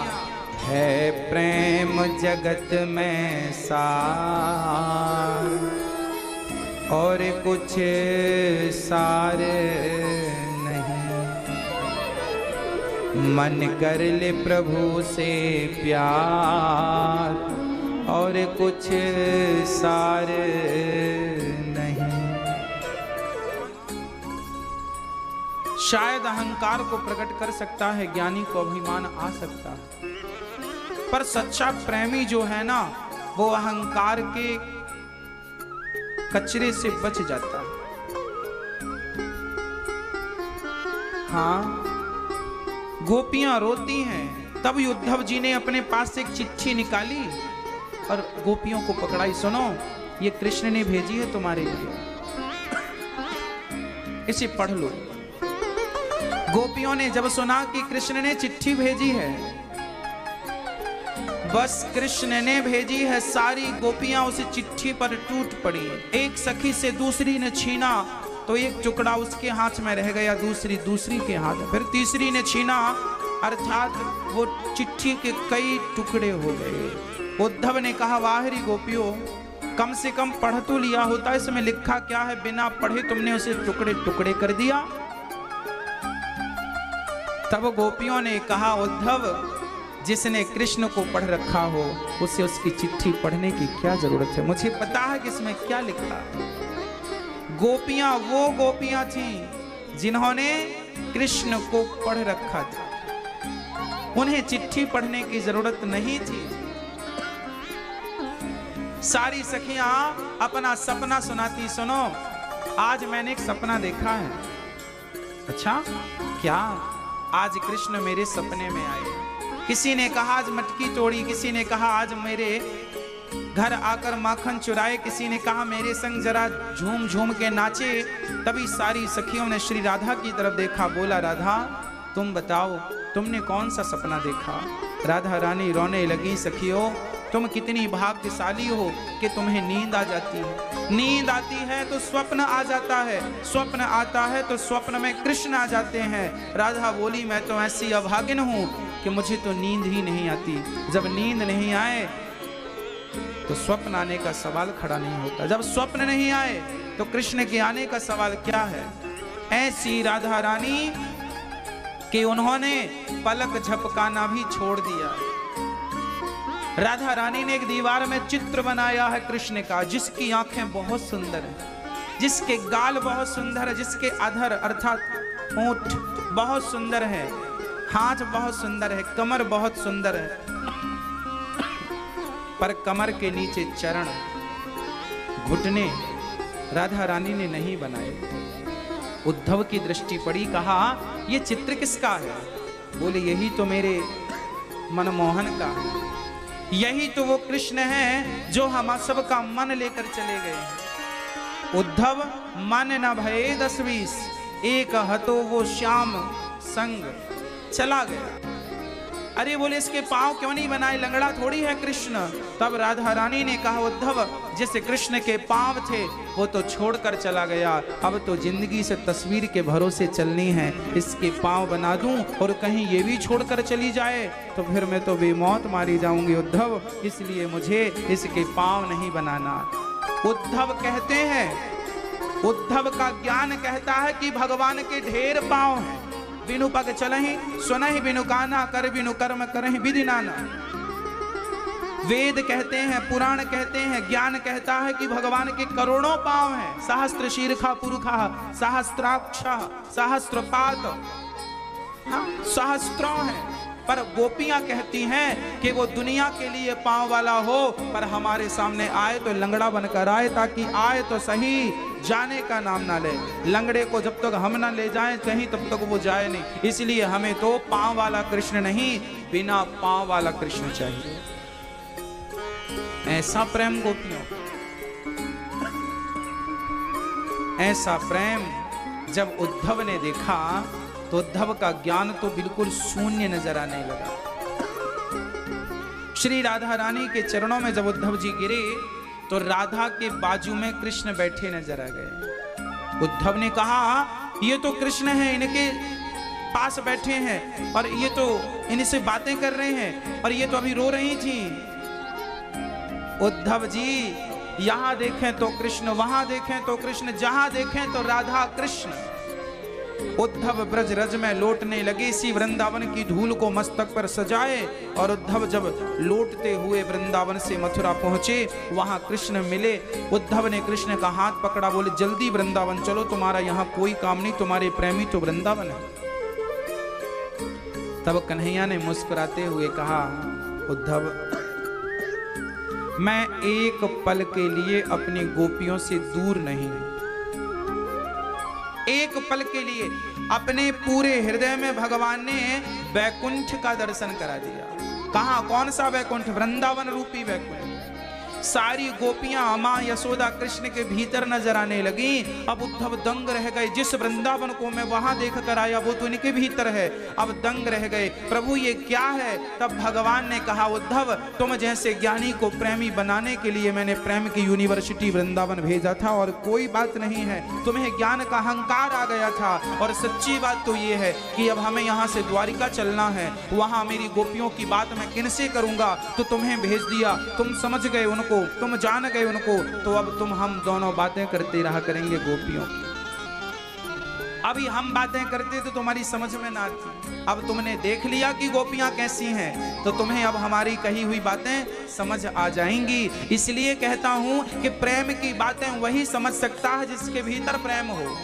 है प्रेम जगत में सार और कुछ सार नहीं, मन कर ले प्रभु से प्यार और कुछ सार नहीं। शायद अहंकार को प्रकट कर सकता है, ज्ञानी को अभिमान आ सकता है, पर सच्चा प्रेमी जो है ना वो अहंकार के कचरे से बच जाता है। हाँ, गोपियां रोती हैं, तब उद्धव जी ने अपने पास से एक चिट्ठी निकाली और गोपियों को पकड़ाई। सुनो, ये कृष्ण ने भेजी है तुम्हारे लिए, इसे पढ़ लो। गोपियों ने जब सुना कि कृष्ण ने चिट्ठी भेजी है, बस कृष्ण ने भेजी है, सारी गोपियां उस चिट्ठी पर टूट पड़ी। एक सखी से दूसरी ने छीना तो एक टुकड़ा उसके हाथ में रह गया, दूसरी के हाथ, फिर तीसरी ने छीना, अर्थात वो चिट्ठी के कई टुकड़े हो गए। उद्धव ने कहा वाहरी गोपियों, कम से कम पढ़ तो लिया होता, इसमें लिखा क्या है? बिना पढ़े तुमने उसे टुकड़े टुकड़े कर दिया। तब गोपियों ने कहा उद्धव, जिसने कृष्ण को पढ़ रखा हो उसे उसकी चिट्ठी पढ़ने की क्या जरूरत है? मुझे पता है कि इसमें क्या लिखा। गोपियां वो गोपियां थीं जिन्होंने कृष्ण को पढ़ रखा था, उन्हें चिट्ठी पढ़ने की जरूरत नहीं थी। सारी सखियां अपना सपना सुनाती। सुनो, आज मैंने एक सपना देखा है। अच्छा क्या? आज कृष्ण मेरे सपने में आए। किसी ने कहा आज मटकी तोड़ी, किसी ने कहा आज मेरे घर आकर माखन चुराए, किसी ने कहा मेरे संग जरा झूम झूम के नाचे। तभी सारी सखियों ने श्री राधा की तरफ देखा, बोला राधा तुम बताओ तुमने कौन सा सपना देखा? राधा रानी रोने लगी, सखियों तुम कितनी भाग्यशाली हो कि तुम्हें नींद आ जाती है। नींद आती है तो स्वप्न आ जाता है, स्वप्न आता है तो स्वप्न में कृष्ण आ जाते हैं। राधा बोली मैं तो ऐसी अभागिन हूं कि मुझे तो नींद ही नहीं आती। जब नींद नहीं आए तो स्वप्न आने का सवाल खड़ा नहीं होता। जब स्वप्न नहीं आए तो कृष्ण के आने का सवाल क्या है? ऐसी राधा रानी कि उन्होंने पलक झपकाना भी छोड़ दिया। राधा रानी ने एक दीवार में चित्र बनाया है कृष्ण का, जिसकी आंखें बहुत सुंदर हैं, जिसके गाल बहुत सुंदर है, जिसके अधर अर्थात होंठ बहुत सुंदर है, हाथ बहुत सुंदर है, कमर बहुत सुंदर है, पर कमर के नीचे चरण, घुटने राधा रानी ने नहीं बनाए। उद्धव की दृष्टि पड़ी, कहा ये चित्र किसका है? बोले यही तो मेरे मनमोहन का है, यही तो वो कृष्ण है जो हम सबका मन लेकर चले गए हैं। उद्धव मन न भये 10-20, एक हतो वो श्याम संग चला गया। अरे बोले इसके पांव क्यों नहीं बनाए, लंगड़ा थोड़ी है कृष्ण। तब राधा रानी ने कहा उद्धव जैसे कृष्ण के पांव थे वो तो छोड़कर चला गया, अब तो जिंदगी से तस्वीर के भरोसे चलनी है, इसके पांव बना दूं और कहीं ये भी छोड़कर चली जाए तो फिर मैं तो बेमौत मारी जाऊंगी उद्धव, इसलिए मुझे इसके पांव नहीं बनाना। उद्धव कहते हैं, उद्धव का ज्ञान कहता है कि भगवान के ढेर पांव हैं, बिनु पग चलहि सुनहि बिनु गाना, कर बिनु कर्म करहि विधि नाना। वेद कहते हैं, पुराण कहते हैं, ज्ञान कहता है कि भगवान के करोड़ों पांव हैं, सहस्त्र शीर्षा पुरुषा, सहस्त्राक्ष, सहस्त्रपाद, सहस्त्रों हैं। पर गोपियां कहती हैं कि वो दुनिया के लिए पांव वाला हो, पर हमारे सामने आए तो लंगड़ा बनकर आए, ताकि आए तो सही, जाने का नाम ना ले। लंगड़े को जब तक हम ना ले जाएं कहीं तब तक वो जाए नहीं। इसलिए हमें तो पांव वाला कृष्ण नहीं, बिना पांव वाला कृष्ण चाहिए। ऐसा प्रेम गोपियों, ऐसा प्रेम जब उद्धव ने देखा तो उद्धव का ज्ञान तो बिल्कुल शून्य नजर आने लगा। श्री राधा रानी के चरणों में जब उद्धव जी गिरे तो राधा के बाजू में कृष्ण बैठे नजर आ गए। उद्धव ने कहा ये तो कृष्ण है, इनके पास बैठे हैं और ये तो इनसे बातें कर रहे हैं और ये तो अभी रो रही थी। उद्धव जी यहां देखें तो कृष्ण, वहां देखें तो कृष्ण, जहां देखें तो राधा कृष्ण। उद्धव ब्रज रज में लौटने लगे, इसी वृंदावन की धूल को मस्तक पर सजाए। और उद्धव जब लौटते हुए वृंदावन से मथुरा पहुंचे, वहां कृष्ण मिले। उद्धव ने कृष्ण का हाथ पकड़ा, बोले जल्दी वृंदावन चलो, तुम्हारा यहां कोई काम नहीं, तुम्हारे प्रेमी तो वृंदावन है। तब कन्हैया ने मुस्कुराते हुए कहा उद्धव मैं एक पल के लिए अपनी गोपियों से दूर नहीं, एक पल के लिए। अपने पूरे हृदय में भगवान ने वैकुंठ का दर्शन करा दिया। कहां, कौन सा वैकुंठ? वृंदावन रूपी वैकुंठ। सारी गोपियां मां यशोदा कृष्ण के भीतर नजर आने लगी। अब उद्धव दंग रह गए, जिस वृंदावन को मैं वहां देख कर आया वो तो इनके भीतर है। अब दंग रह गए, प्रभु ये क्या है? तब भगवान ने कहा उद्धव तुम जैसे ज्ञानी को प्रेमी बनाने के लिए मैंने प्रेम की यूनिवर्सिटी वृंदावन भेजा था, और कोई बात नहीं है, तुम्हें ज्ञान का अहंकार आ गया था। और सच्ची बात तो ये है कि अब हमें यहाँ से द्वारिका चलना है, वहां मेरी गोपियों की बात मैं किनसे करूंगा, तो तुम्हें भेज दिया, तुम समझ गए उनको, तुम जान गए उनको, तो अब तुम हम दोनों बातें करते रहा करेंगे गोपियों की। अभी हम बातें करते तो तुम्हारी समझ में ना आती, अब तुमने देख लिया कि गोपियां कैसी हैं, तो तुम्हें अब हमारी कही हुई बातें समझ आ जाएंगी। इसलिए कहता हूं कि प्रेम की बातें वही समझ सकता है जिसके भीतर प्रेम हो,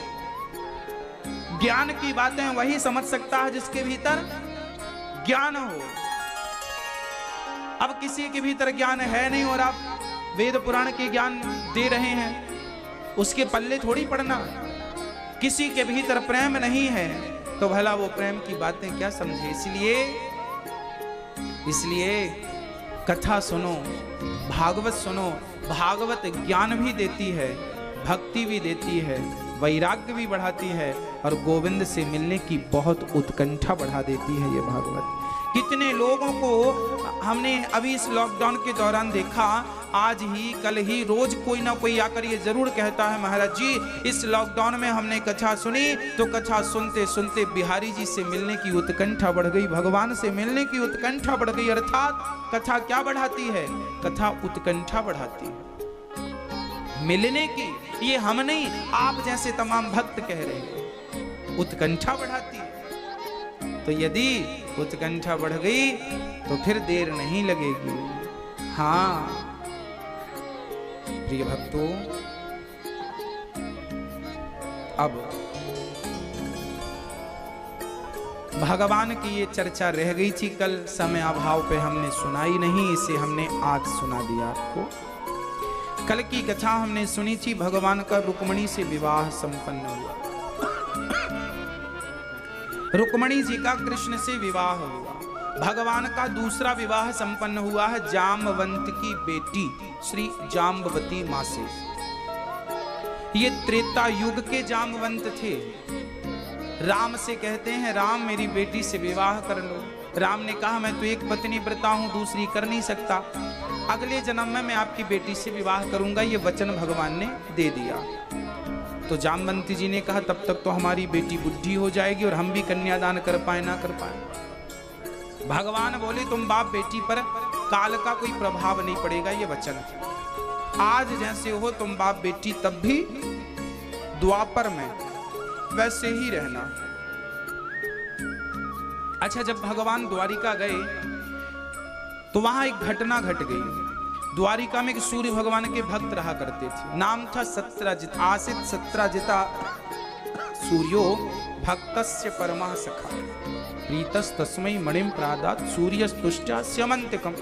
ज्ञान की बातें वही समझ सकता है जिसके भीतर ज्ञान हो। अब किसी के भीतर ज्ञान है नहीं और आप वेद पुराण के ज्ञान दे रहे हैं, उसके पल्ले थोड़ी पड़ना। किसी के भीतर प्रेम नहीं है तो भला वो प्रेम की बातें क्या समझे। इसलिए कथा सुनो, भागवत सुनो। भागवत ज्ञान भी देती है, भक्ति भी देती है, वैराग्य भी बढ़ाती है, और गोविंद से मिलने की बहुत उत्कंठा बढ़ा देती है ये भागवत। कितने लोगों को हमने अभी इस लॉकडाउन के दौरान देखा, आज ही कल ही रोज कोई ना कोई आकर ये जरूर कहता है महाराज जी इस लॉकडाउन में हमने कथा सुनी, तो कथा सुनते सुनते बिहारी जी से मिलने की उत्कंठा बढ़ गई, भगवान से मिलने की उत्कंठा बढ़ गई। अर्थात कथा क्या बढ़ाती है? कथा उत्कंठा बढ़ाती है। मिलने की। ये हम नहीं, आप जैसे तमाम भक्त कह रहे हैं। उत्कंठा बढ़ाती है। तो यदि उत्कंठा बढ़ गई तो फिर देर नहीं लगेगी। हाँ प्रिय भक्तों, अब भगवान की ये चर्चा रह गई थी कल, समय अभाव पे हमने सुनाई नहीं, इसे हमने आज सुना दिया आपको। कल की कथा हमने सुनी थी, भगवान का रुक्मणी से विवाह संपन्न हुआ। रुक्मणी जी का कृष्ण से विवाह हुआ। भगवान का दूसरा विवाह संपन्न हुआ है जाम्बवंत की बेटी श्री जाम्बवती मां से। ये त्रेता युग के जाम्बवंत थे। राम से कहते हैं, राम मेरी बेटी से विवाह कर लो। राम ने कहा, मैं तो एक पत्नी व्रता हूं, दूसरी कर नहीं सकता। अगले जन्म में मैं आपकी बेटी से विवाह करूंगा, ये वचन भगवान ने दे दिया। तो जाम्बवंती जी ने कहा, तब तक तो हमारी बेटी बुढ़ी हो जाएगी और हम भी कन्यादान कर पाए ना कर पाए। भगवान बोले, तुम बाप बेटी पर काल का कोई प्रभाव नहीं पड़ेगा, ये वचन है। आज जैसे हो तुम बाप बेटी, तब भी द्वापर में वैसे ही रहना। अच्छा, जब भगवान द्वारिका गए तो वहां एक घटना घट गई। द्वारिका में एक सूर्य भगवान के भक्त रहा करते थे, नाम था सत्राजित। आसित सत्राजिता सूर्यो भक्तस्य परमः सखा प्रीतस्तस्मै मणिं प्रादात् सूर्यस्तुष्टा स्यमन्तिकम्।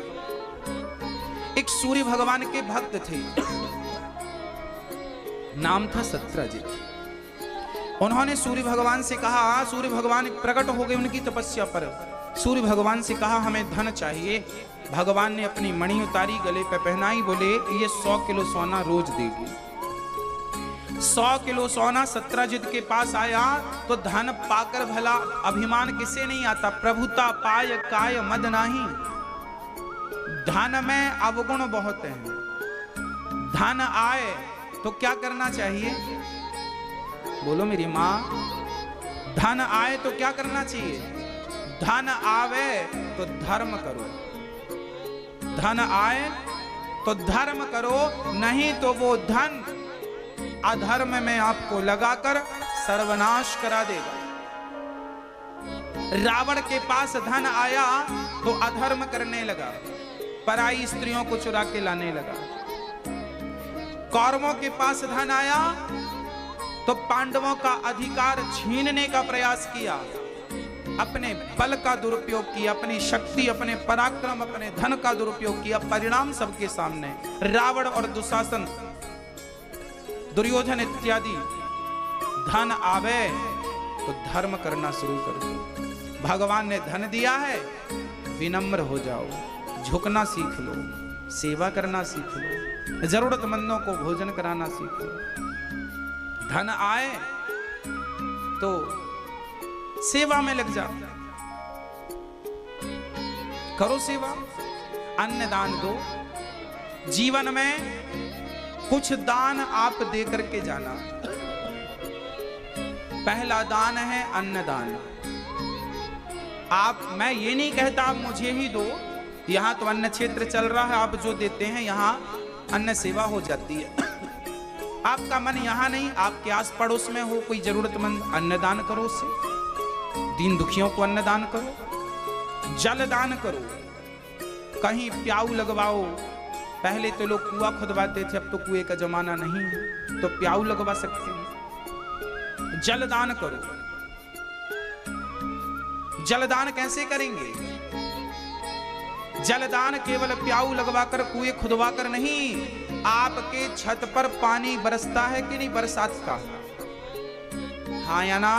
एक सूर्य भगवान के भक्त थे, नाम था सत्राजित। उन्होंने सूर्य भगवान से कहा, सूर्य भगवान प्रकट हो गए उनकी तपस्या पर। सूर्य भगवान से कहा, हमें धन चाहिए। भगवान ने अपनी मणि उतारी, गले पे पहनाई, बोले ये 100 किलो सोना रोज देगी। 100 किलो सोना सत्राजित के पास आया तो धन पाकर भला अभिमान किसे नहीं आता। प्रभुता पाय काय मद नाही। धन में अवगुण बहुत हैं। धन आए तो क्या करना चाहिए? बोलो मेरी माँ। धन आए तो क्या करना चाहिए? धन आवे तो धर्म करो। धन आए तो धर्म करो, नहीं तो वो धन अधर्म में आपको लगाकर सर्वनाश करा देगा। रावण के पास धन आया तो अधर्म करने लगा, पराई स्त्रियों को चुरा के लाने लगा। कौरवों के पास धन आया तो पांडवों का अधिकार छीनने का प्रयास किया, अपने बल का दुरुपयोग किया, अपनी शक्ति, अपने पराक्रम, अपने धन का दुरुपयोग किया। परिणाम सबके सामने, रावण और दुशासन, दुर्योधन इत्यादि। धन आवे तो धर्म करना शुरू कर दो। भगवान ने धन दिया है, विनम्र हो जाओ, झुकना सीख लो, सेवा करना सीख लो, जरूरतमंदों को भोजन कराना सीख लो। धन आए तो सेवा में लग जाओ, करो सेवा, अन्न दान दो। जीवन में कुछ दान आप दे करके जाना। पहला दान है अन्नदान। मैं ये नहीं कहता आप मुझे ही दो, यहां तो अन्न क्षेत्र चल रहा है, आप जो देते हैं यहां अन्न सेवा हो जाती है। आपका मन यहां नहीं, आपके आस पड़ोस में हो कोई जरूरतमंद, अन्नदान करो उससे। दीन दुखियों को अन्नदान करो, जल दान करो, कहीं प्याऊ लगवाओ। पहले तो लोग कुआं खुदवाते थे, अब तो कुएं का जमाना नहीं है, तो प्याऊ लगवा सकते हैं। जलदान करो। जलदान कैसे करेंगे? जलदान केवल प्याऊ लगवाकर, कुएं खुदवाकर नहीं। आपके छत पर पानी बरसता है कि नहीं बरसात का? हाँ या ना?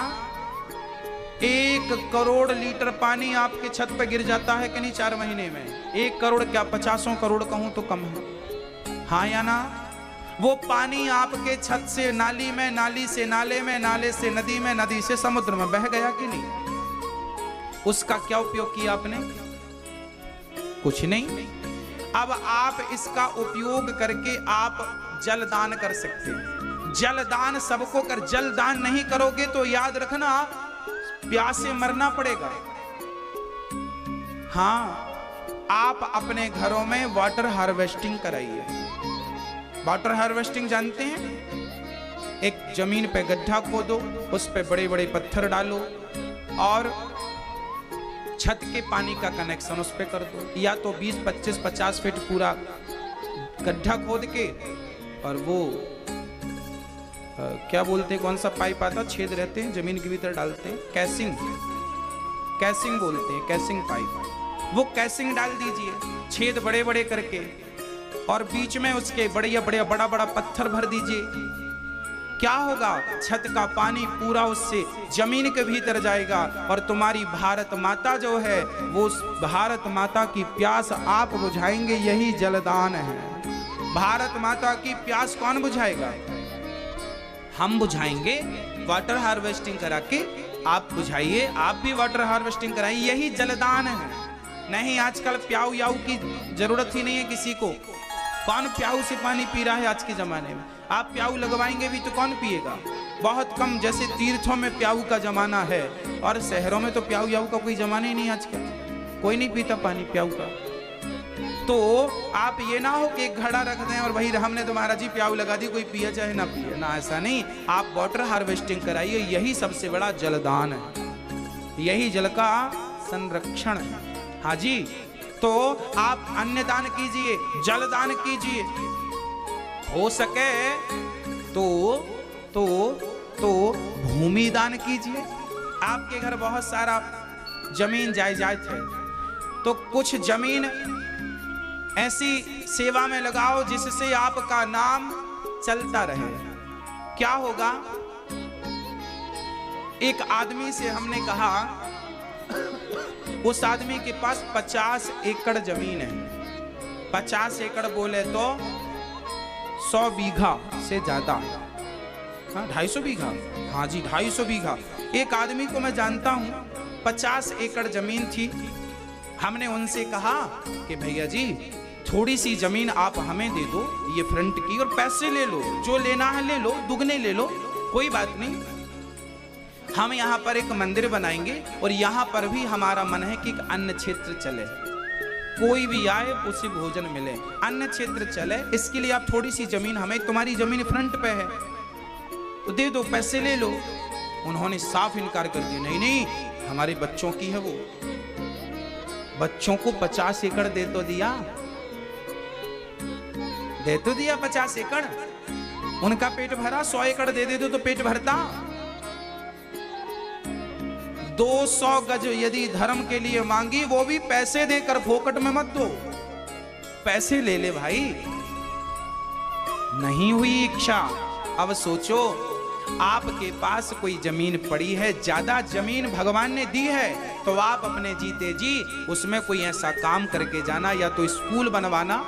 1 करोड़ लीटर पानी आपके छत पर गिर जाता है कि नहीं 4 महीने में? 1 करोड़ क्या 50 करोड़ कहूं तो कम है। हाँ या ना? वो पानी आपके छत से नाली में, नाली से नाले में, नाले से नदी में, नदी से समुद्र में बह गया कि नहीं? उसका क्या उपयोग किया आपने? कुछ नहीं। अब आप इसका उपयोग करके आप जलदान कर सकते हैं। जलदान सबको कर, जलदान नहीं करोगे तो याद रखना प्यास से मरना पड़ेगा। हाँ, आप अपने घरों में वाटर हार्वेस्टिंग कराइए। वाटर हार्वेस्टिंग जानते हैं? एक जमीन पे गड्ढा खोदो, उस पे बड़े बड़े पत्थर डालो और छत के पानी का कनेक्शन उस पे कर दो, या तो 20, 25, 50 फीट पूरा गड्ढा खोद के, और वो क्या बोलते हैं, कौन सा पाइप आता, छेद रहते हैं जमीन के भीतर डालते हैं, कैसिंग बोलते हैं, कैसिंग पाइप। वो कैसिंग डाल दीजिए छेद बड़े बड़े करके, और बीच में उसके बड़ा बड़ा पत्थर भर दीजिए। क्या होगा, छत का पानी पूरा उससे जमीन के भीतर जाएगा, और तुम्हारी भारत माता जो है वो उस भारत माता की प्यास आप बुझाएंगे। यही जलदान है। भारत माता की प्यास कौन बुझाएगा? हम बुझाएंगे। वाटर हार्वेस्टिंग करा के आप बुझाइए, आप भी वाटर हार्वेस्टिंग कराइए। यही जलदान है। नहीं, आजकल प्याऊ याऊ की जरूरत ही नहीं है किसी को। कौन प्याऊ से पानी पी रहा है आज के जमाने में? आप प्याऊ लगवाएंगे भी तो कौन पिएगा? बहुत कम। जैसे तीर्थों में प्याऊ का जमाना है, और शहरों में तो प्याऊ याऊ का कोई जमाना ही नहीं आजकल। कोई नहीं पीता पानी प्याऊ का। तो आप ये ना हो कि एक घड़ा रख दें और वही हमने तो महाराज जी प्याऊ लगा दी, कोई पिए चाहे ना पिए ना, ऐसा नहीं। आप वाटर हार्वेस्टिंग कराइए। यही सबसे बड़ा जलदान है, यही जल का संरक्षण है। हाँ जी, तो आप अन्न दान कीजिए, जल दान कीजिए, हो सके तो भूमि दान कीजिए। आपके घर बहुत सारा जमीन जायदाद है, तो कुछ जमीन ऐसी सेवा में लगाओ जिससे आपका नाम चलता रहे। क्या होगा? एक आदमी से हमने कहा, उस आदमी के पास 50 एकड़ जमीन है। 50 एकड़ बोले तो 100 बीघा से ज्यादा। हाँ, 250 बीघा। हाँ जी, 250 बीघा। एक आदमी को मैं जानता हूं, 50 एकड़ जमीन थी। हमने उनसे कहा कि भैया जी थोड़ी सी जमीन आप हमें दे दो, ये फ्रंट की, और पैसे ले लो, जो लेना है ले लो, दुगने ले लो, कोई बात नहीं। हम यहाँ पर एक मंदिर बनाएंगे, और यहाँ पर भी हमारा मन है कि एक अन्न क्षेत्र चले, कोई भी आए उसे भोजन मिले, अन्न क्षेत्र चले। इसके लिए आप थोड़ी सी जमीन हमें, तुम्हारी जमीन फ्रंट पे है तो दे दो, पैसे ले लो। उन्होंने साफ इनकार कर दिया, नहीं नहीं, हमारे बच्चों की है वो। बच्चों को 50 एकड़ दे तो दिया 50 एकड़, उनका पेट भरा। 100 एकड़ दे दे तो पेट भरता। 200 गज यदि धर्म के लिए मांगी, वो भी पैसे देकर, फोकट में मत दो, पैसे ले ले भाई। नहीं हुई इच्छा। अब सोचो, आपके पास कोई जमीन पड़ी है, ज्यादा जमीन भगवान ने दी है, तो आप अपने जीते जी उसमें कोई ऐसा काम करके जाना, या तो स्कूल बनवाना।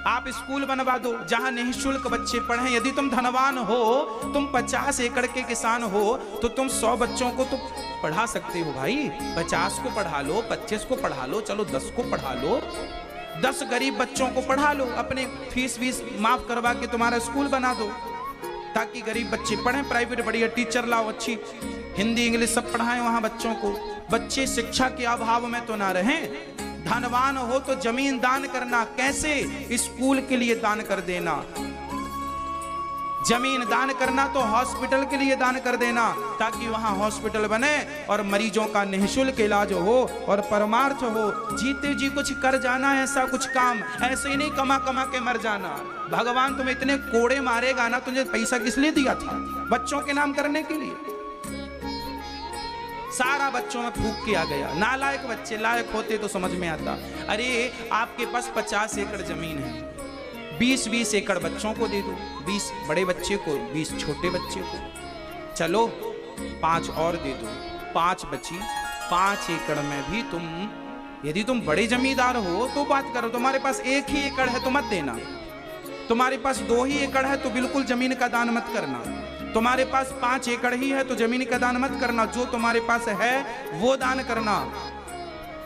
आप स्कूल बनवा दो जहां निःशुल्क बच्चे पढ़ें। यदि तुम धनवान हो, तुम 50 एकड़ के किसान हो, तो तुम 100 बच्चों को तो पढ़ा सकते हो भाई। 50 को पढ़ा लो, 25 को पढ़ा लो, चलो 10 को पढ़ा लो, 10 गरीब बच्चों को पढ़ा लो, अपने फीस माफ करवा के तुम्हारा स्कूल बना दो, ताकि गरीब बच्चे पढ़ें। प्राइवेट बढ़िया टीचर लाओ, अच्छी हिंदी इंग्लिश सब पढ़ाएं वहां बच्चों को। बच्चे शिक्षा के अभाव में तो ना रहें। धनवान हो तो जमीन दान करना। कैसे? स्कूल के लिए दान कर देना। जमीन दान करना तो हॉस्पिटल के लिए दान कर देना, ताकि वहां हॉस्पिटल बने और मरीजों का निःशुल्क इलाज हो और परमार्थ हो। जीते जी कुछ कर जाना, ऐसा कुछ काम, ऐसे ही नहीं कमा कमा के मर जाना। भगवान तुम्हें इतने कोड़े मारेगा ना, तुझे पैसा किस लिए दिया था? बच्चों के नाम करने के लिए। सारा बच्चों में फूंक के आ गया। नालायक बच्चे, लायक होते तो समझ में आता। अरे आपके पास 50 एकड़ जमीन है, 20-20 एकड़ बच्चों को दे दो, 20 बड़े बच्चे को, 20 छोटे बच्चे को, चलो 5 और दे दो, 5 बची। 5 एकड़ में भी तुम, यदि तुम बड़े जमींदार हो तो बात करो। तुम्हारे पास 1 ही एकड़ है तो मत देना। तुम्हारे पास 2 ही एकड़ है तो बिल्कुल जमीन का दान मत करना। तुम्हारे पास 5 एकड़ ही है तो जमीन का दान मत करना। जो तुम्हारे पास है वो दान करना।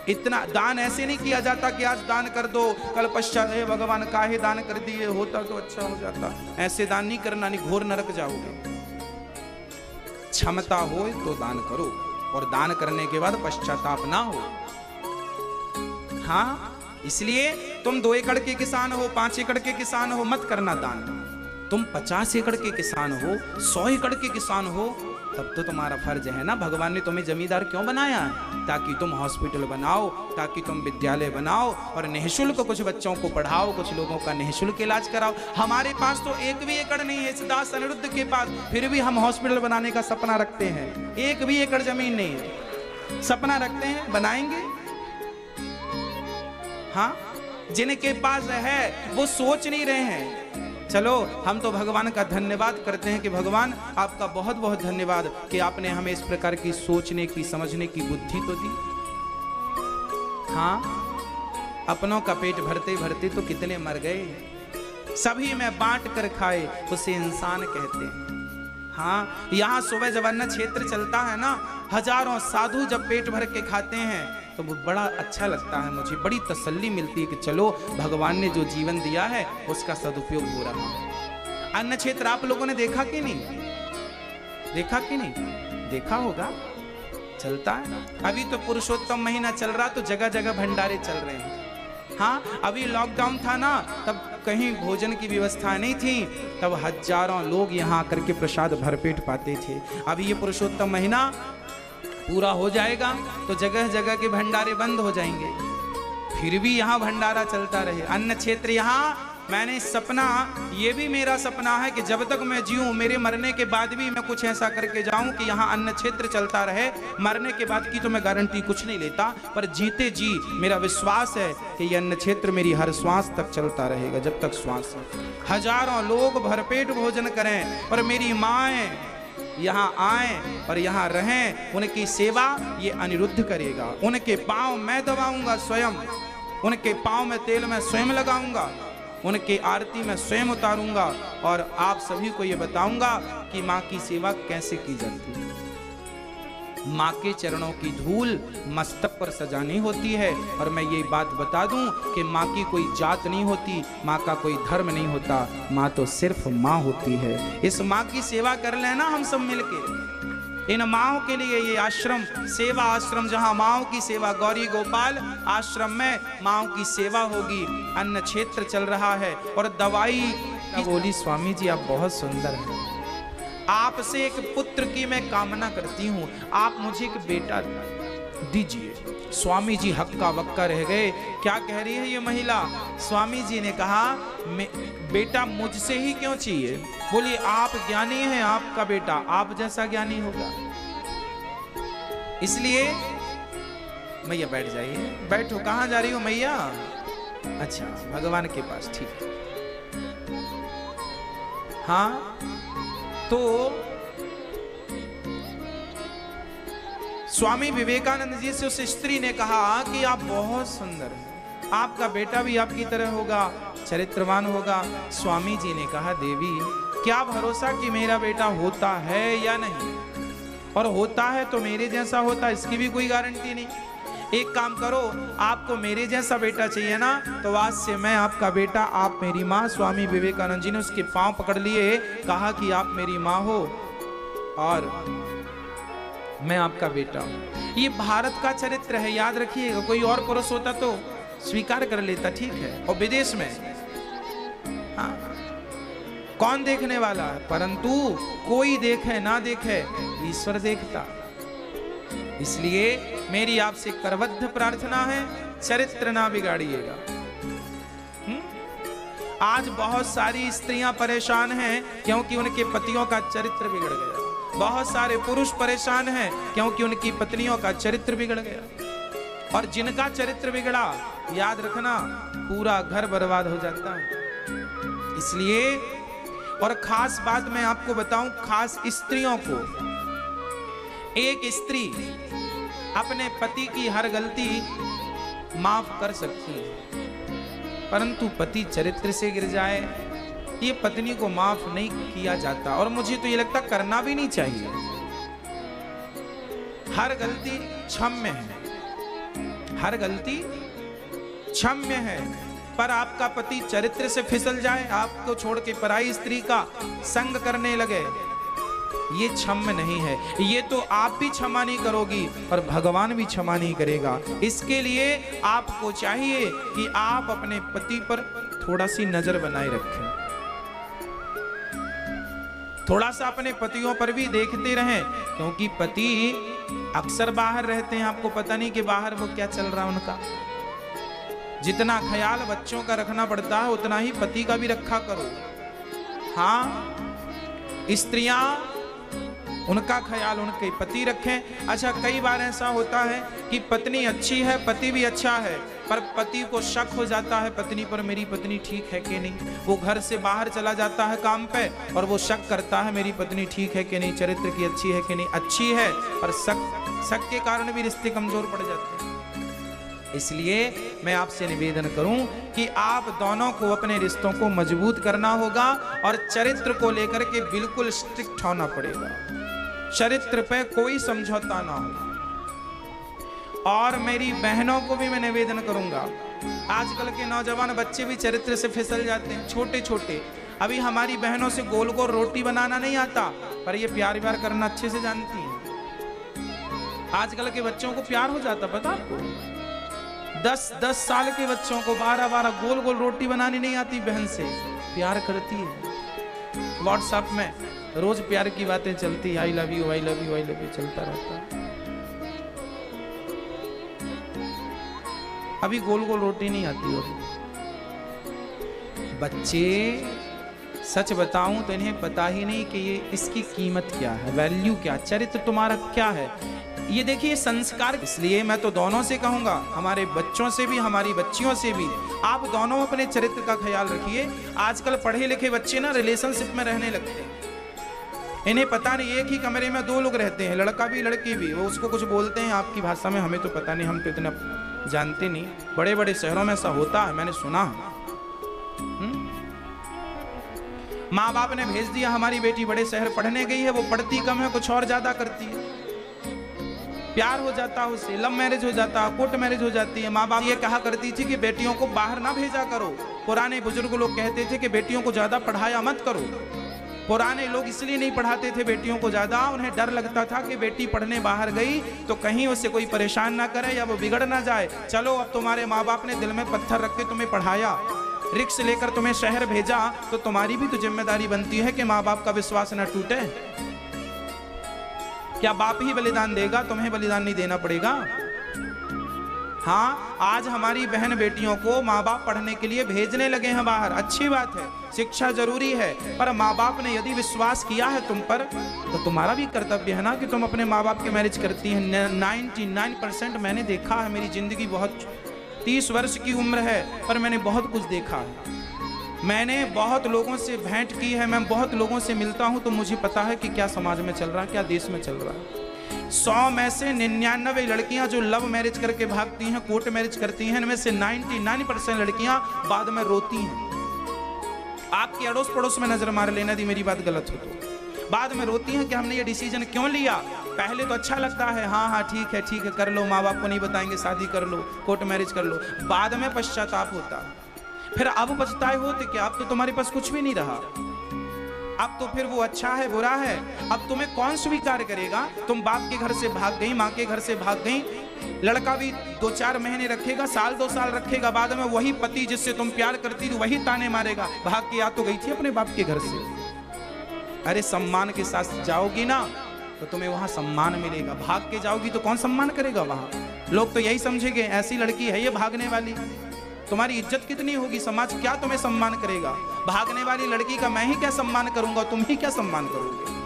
इतना दान ऐसे नहीं किया जाता कि आज दान कर दो, कल पश्चात हे भगवान काहे दान कर दिए, होता तो अच्छा हो जाता। ऐसे दान नहीं करना, नहीं घोर नरक जाओगे। क्षमता हो तो दान करो, और दान करने के बाद पश्चाताप ना हो। हाँ, इसलिए तुम 2 एकड़ के किसान हो, 5 एकड़ के किसान हो, मत करना दान। तुम 50 एकड़ के किसान हो, 100 एकड़ के किसान हो, तब तो तुम्हारा फर्ज है ना। भगवान ने तुम्हें जमींदार क्यों बनाया? ताकि तुम हॉस्पिटल बनाओ, ताकि तुम विद्यालय बनाओ और निःशुल्क कुछ बच्चों को पढ़ाओ, कुछ लोगों का निःशुल्क इलाज कराओ। हमारे पास तो 1 भी एकड़ नहीं है इस दास अनिरुद्ध के पास, फिर भी हम हॉस्पिटल बनाने का सपना रखते हैं। 1 भी एकड़ जमीन नहीं है, सपना रखते हैं, बनाएंगे। हाँ, जिनके पास है वो सोच नहीं रहे हैं। चलो हम तो भगवान का धन्यवाद करते हैं कि भगवान आपका बहुत बहुत धन्यवाद कि आपने हमें इस प्रकार की सोचने की, समझने की बुद्धि तो दी। हाँ, अपनों का पेट भरते भरते तो कितने मर गए। सभी में बांट कर खाए उसे इंसान कहते हैं। हाँ, यहाँ सुबह जब अन्न क्षेत्र चलता है ना, हजारों साधु जब पेट भर के खाते हैं तो वो बड़ा अच्छा लगता है, मुझे बड़ी तसल्ली मिलती है कि चलो भगवान ने जो जीवन दिया है उसका सदुपयोग हो रहा है। अन्न क्षेत्र आप लोगों ने देखा कि नहीं? देखा कि नहीं? देखा होगा, चलता है। अभी तो पुरुषोत्तम महीना चल रहा तो जगह जगह भंडारे चल रहे हैं। हाँ, अभी लॉकडाउन था ना, तब कहीं भोजन की व्यवस्था नहीं थी, तब हजारों लोग यहाँ आकर के प्रसाद भरपेट पाते थे। अभी ये पुरुषोत्तम महीना पूरा हो जाएगा तो जगह जगह के भंडारे बंद हो जाएंगे, फिर भी यहाँ भंडारा चलता रहे। अन्न क्षेत्र यहाँ, मैंने सपना, ये भी मेरा सपना है कि जब तक मैं जीऊं, मेरे मरने के बाद भी मैं कुछ ऐसा करके जाऊं कि यहाँ अन्न क्षेत्र चलता रहे। मरने के बाद की तो मैं गारंटी कुछ नहीं लेता, पर जीते जी मेरा विश्वास है कि ये अन्न क्षेत्र मेरी हर श्वास तक चलता रहेगा, जब तक श्वास है। हजारों लोग भरपेट भोजन करें और मेरी माएँ यहाँ आएं और यहाँ रहें, उनकी सेवा ये अनिरुद्ध करेगा। उनके पांव मैं दबाऊंगा स्वयं, उनके पांव में तेल मैं स्वयं लगाऊंगा, उनके आरती में स्वयं उतारूंगा और आप सभी को ये बताऊंगा कि माँ की सेवा कैसे की जाती है। माँ के चरणों की धूल मस्तक पर सजानी होती है। और मैं ये बात बता दूं कि माँ की कोई जात नहीं होती, माँ का कोई धर्म नहीं होता, माँ तो सिर्फ माँ होती है। इस माँ की सेवा कर लेना हम सब मिलके। इन माँओं के लिए ये आश्रम, सेवा आश्रम, जहाँ माँओं की सेवा, गौरी गोपाल आश्रम में माँओं की सेवा होगी। अन्न क्षेत्र चल रहा है और दवाई बोली, स्वामी जी आप बहुत सुंदर हैं, आपसे एक पुत्र की मैं कामना करती हूँ, आप मुझे एक बेटा दीजिए। स्वामी जी हक्का बक्का रह गए, क्या कह रही है ये महिला? स्वामी जी ने कहा बेटा मुझसे ही क्यों चाहिए? बोली आप ज्ञानी हैं, आपका बेटा आप जैसा ज्ञानी होगा। इसलिए मैया बैठ जाइए। बैठो, कहाँ जा रही हो मैया? अच्छा, भगवान के पास, ठीक है। हाँ, तो स्वामी विवेकानंद जी से उस स्त्री ने कहा कि आप बहुत सुंदर हैं, आपका बेटा भी आपकी तरह होगा, चरित्रवान होगा। स्वामी जी ने कहा देवी क्या भरोसा कि मेरा बेटा होता है या नहीं, और होता है तो मेरे जैसा होता, इसकी भी कोई गारंटी नहीं। एक काम करो, आपको मेरे जैसा बेटा चाहिए ना, तो आज से मैं आपका बेटा, आप मेरी माँ। स्वामी विवेकानंद जी ने उसके पांव पकड़ लिए, कहा कि आप मेरी माँ हो और मैं आपका बेटा हूं। ये भारत का चरित्र है, याद रखिएगा। कोई और पुरुष होता तो स्वीकार कर लेता, ठीक है, और विदेश में हाँ, कौन देखने वाला है? परंतु कोई देखे ना देखे, ईश्वर देखता। इसलिए मेरी आपसे करबद्ध प्रार्थना है, चरित्र ना बिगाड़िएगा। आज बहुत सारी स्त्रियां परेशान हैं क्योंकि उनके पतियों का चरित्र बिगड़ गया। बहुत सारे पुरुष परेशान हैं क्योंकि उनकी पत्नियों का चरित्र बिगड़ गया। और जिनका चरित्र बिगड़ा, याद रखना, पूरा घर बर्बाद हो जाता है। इसलिए, और खास बात मैं आपको बताऊं, खास स्त्रियों को, एक स्त्री अपने पति की हर गलती माफ कर सकती है, परंतु पति चरित्र से गिर जाए, ये पत्नी को माफ नहीं किया जाता। और मुझे तो ये लगता करना भी नहीं चाहिए। हर गलती क्षम्य है, हर गलती क्षम्य है, पर आपका पति चरित्र से फिसल जाए, आपको छोड़ के पराई स्त्री का संग करने लगे, ये क्षम्य नहीं है। ये तो आप भी क्षमा नहीं करोगी और भगवान भी क्षमा नहीं करेगा। इसके लिए आपको चाहिए कि आप अपने पति पर थोड़ा सी नजर बनाए रखें, थोड़ा सा अपने पतियों पर भी देखते रहें, क्योंकि पति अक्सर बाहर रहते हैं, आपको पता नहीं कि बाहर वो क्या चल रहा है उनका। जितना ख्याल बच्चों का रखना पड़ता है उतना ही पति का भी रखा करो। हाँ, स्त्रियां उनका ख्याल उनके पति रखें। अच्छा, कई बार ऐसा होता है कि पत्नी अच्छी है, पति भी अच्छा है, पर पति को शक हो जाता है पत्नी पर, मेरी पत्नी ठीक है कि नहीं। वो घर से बाहर चला जाता है काम पे और वो शक करता है मेरी पत्नी ठीक है कि नहीं, चरित्र की अच्छी है कि नहीं। अच्छी है पर शक के कारण भी रिश्ते कमजोर पड़ जाते हैं। इसलिए मैं आपसे निवेदन करूं कि आप दोनों को अपने रिश्तों को मजबूत करना होगा और चरित्र को लेकर के बिल्कुल स्ट्रिक्ट होना पड़ेगा। चरित्र पे कोई समझौता ना हो। और मेरी बहनों को भी मैं निवेदन करूंगा, आजकल के नौजवान बच्चे भी चरित्र से फिसल जाते हैं, छोटे छोटे। अभी हमारी बहनों से गोल गोल रोटी बनाना नहीं आता, पर ये प्यार व्यार करना अच्छे से जानती हैं। आजकल के बच्चों को प्यार हो जाता, पता आपको? 10-10 साल के बच्चों को 12-12 गोल गोल रोटी बनानी नहीं आती, बहन से प्यार करती है। व्हाट्सएप में रोज प्यार की बातें चलती, I love you I love you I love you चलता रहता है। अभी गोल गोल रोटी नहीं आती होगी। बच्चे सच बताऊं तो इन्हें पता ही नहीं कि ये इसकी कीमत क्या है, वैल्यू क्या, चरित्र तुम्हारा क्या है। ये देखिए संस्कार। इसलिए मैं तो दोनों से कहूंगा, हमारे बच्चों से भी हमारी बच्चियों से भी, आप दोनों अपने चरित्र का ख्याल रखिए। आजकल पढ़े लिखे बच्चे ना रिलेशनशिप में रहने लगते हैं, इन्हें पता नहीं एक ही कमरे में 2 लोग रहते हैं, लड़का भी लड़की भी। वो उसको कुछ बोलते हैं आपकी भाषा में, हमें तो पता नहीं, हम तो इतना जानते नहीं। बड़े बड़े शहरों में ऐसा होता है, मैंने सुना है। माँ बाप ने भेज दिया हमारी बेटी बड़े शहर पढ़ने गई है, वो पढ़ती कम है, कुछ और ज्यादा करती है। प्यार हो जाता है उससे, लव मैरिज हो जाता है, कोर्ट मैरिज हो जाती है। माँ बाप ये कहा करती थी कि बेटियों को बाहर ना भेजा करो। पुराने बुजुर्ग लोग कहते थे कि बेटियों को ज्यादा पढ़ाया मत करो। पुराने लोग इसलिए नहीं पढ़ाते थे बेटियों को ज्यादा, उन्हें डर लगता था कि बेटी पढ़ने बाहर गई तो कहीं उससे कोई परेशान ना करे या वो बिगड़ ना जाए। चलो अब तुम्हारे माँ बाप ने दिल में पत्थर रख के तुम्हें पढ़ाया, रिक्स लेकर तुम्हें शहर भेजा, तो तुम्हारी भी तो जिम्मेदारी बनती है कि माँ बाप का विश्वास न टूटे। क्या बाप ही बलिदान देगा, तुम्हें बलिदान नहीं देना पड़ेगा? हाँ, आज हमारी बहन बेटियों को माँ बाप पढ़ने के लिए भेजने लगे हैं बाहर, अच्छी बात है, शिक्षा जरूरी है। पर माँ बाप ने यदि विश्वास किया है तुम पर, तो तुम्हारा भी कर्तव्य है ना कि तुम अपने माँ बाप के मैरिज करती हैं। 99% मैंने देखा है, मेरी जिंदगी बहुत 30 वर्ष की उम्र है, पर मैंने बहुत कुछ देखा है। मैंने बहुत लोगों से भेंट की है, मैं बहुत लोगों से मिलता हूं, तो मुझे पता है कि क्या समाज में चल रहा है, क्या देश में चल रहा है। 100 में से 99 लड़कियां जो लव मैरिज करके भागती हैं, कोर्ट मैरिज करती हैं, इनमें से 99% लड़कियां बाद में रोती हैं। आपके अड़ोस पड़ोस में नजर मार लेना, यदि मेरी बात गलत हो तो, बाद में रोती हैं कि हमने ये डिसीजन क्यों लिया। पहले तो अच्छा लगता है, हाँ ठीक है कर लो, माँ बाप को नहीं बताएंगे, शादी कर लो, कोर्ट मैरिज कर लो। बाद में पश्चाताप होता है, फिर अब पछताए होते कि अब तो तुम्हारे पास कुछ भी नहीं रहा, अब तो फिर वो अच्छा है बुरा है, अब तुम्हें कौन स्वीकार करेगा। तुम बाप के घर से भाग गई, माँ के घर से भाग गई, लड़का भी 2-4 महीने रखेगा, 1-2 साल रखेगा, बाद में वही पति जिससे तुम प्यार करती थी वही ताने मारेगा, भाग के आ तो गई थी अपने बाप के घर से। अरे सम्मान के साथ जाओगी ना तो तुम्हें वहां सम्मान मिलेगा, भाग के जाओगी तो कौन सम्मान करेगा वहां। लोग तो यही समझेंगे ऐसी लड़की है ये भागने वाली, तुम्हारी इज्जत कितनी होगी, समाज क्या तुम्हें सम्मान करेगा। भागने वाली लड़की का मैं ही क्या सम्मान करूंगा, तुम ही क्या सम्मान करोगे।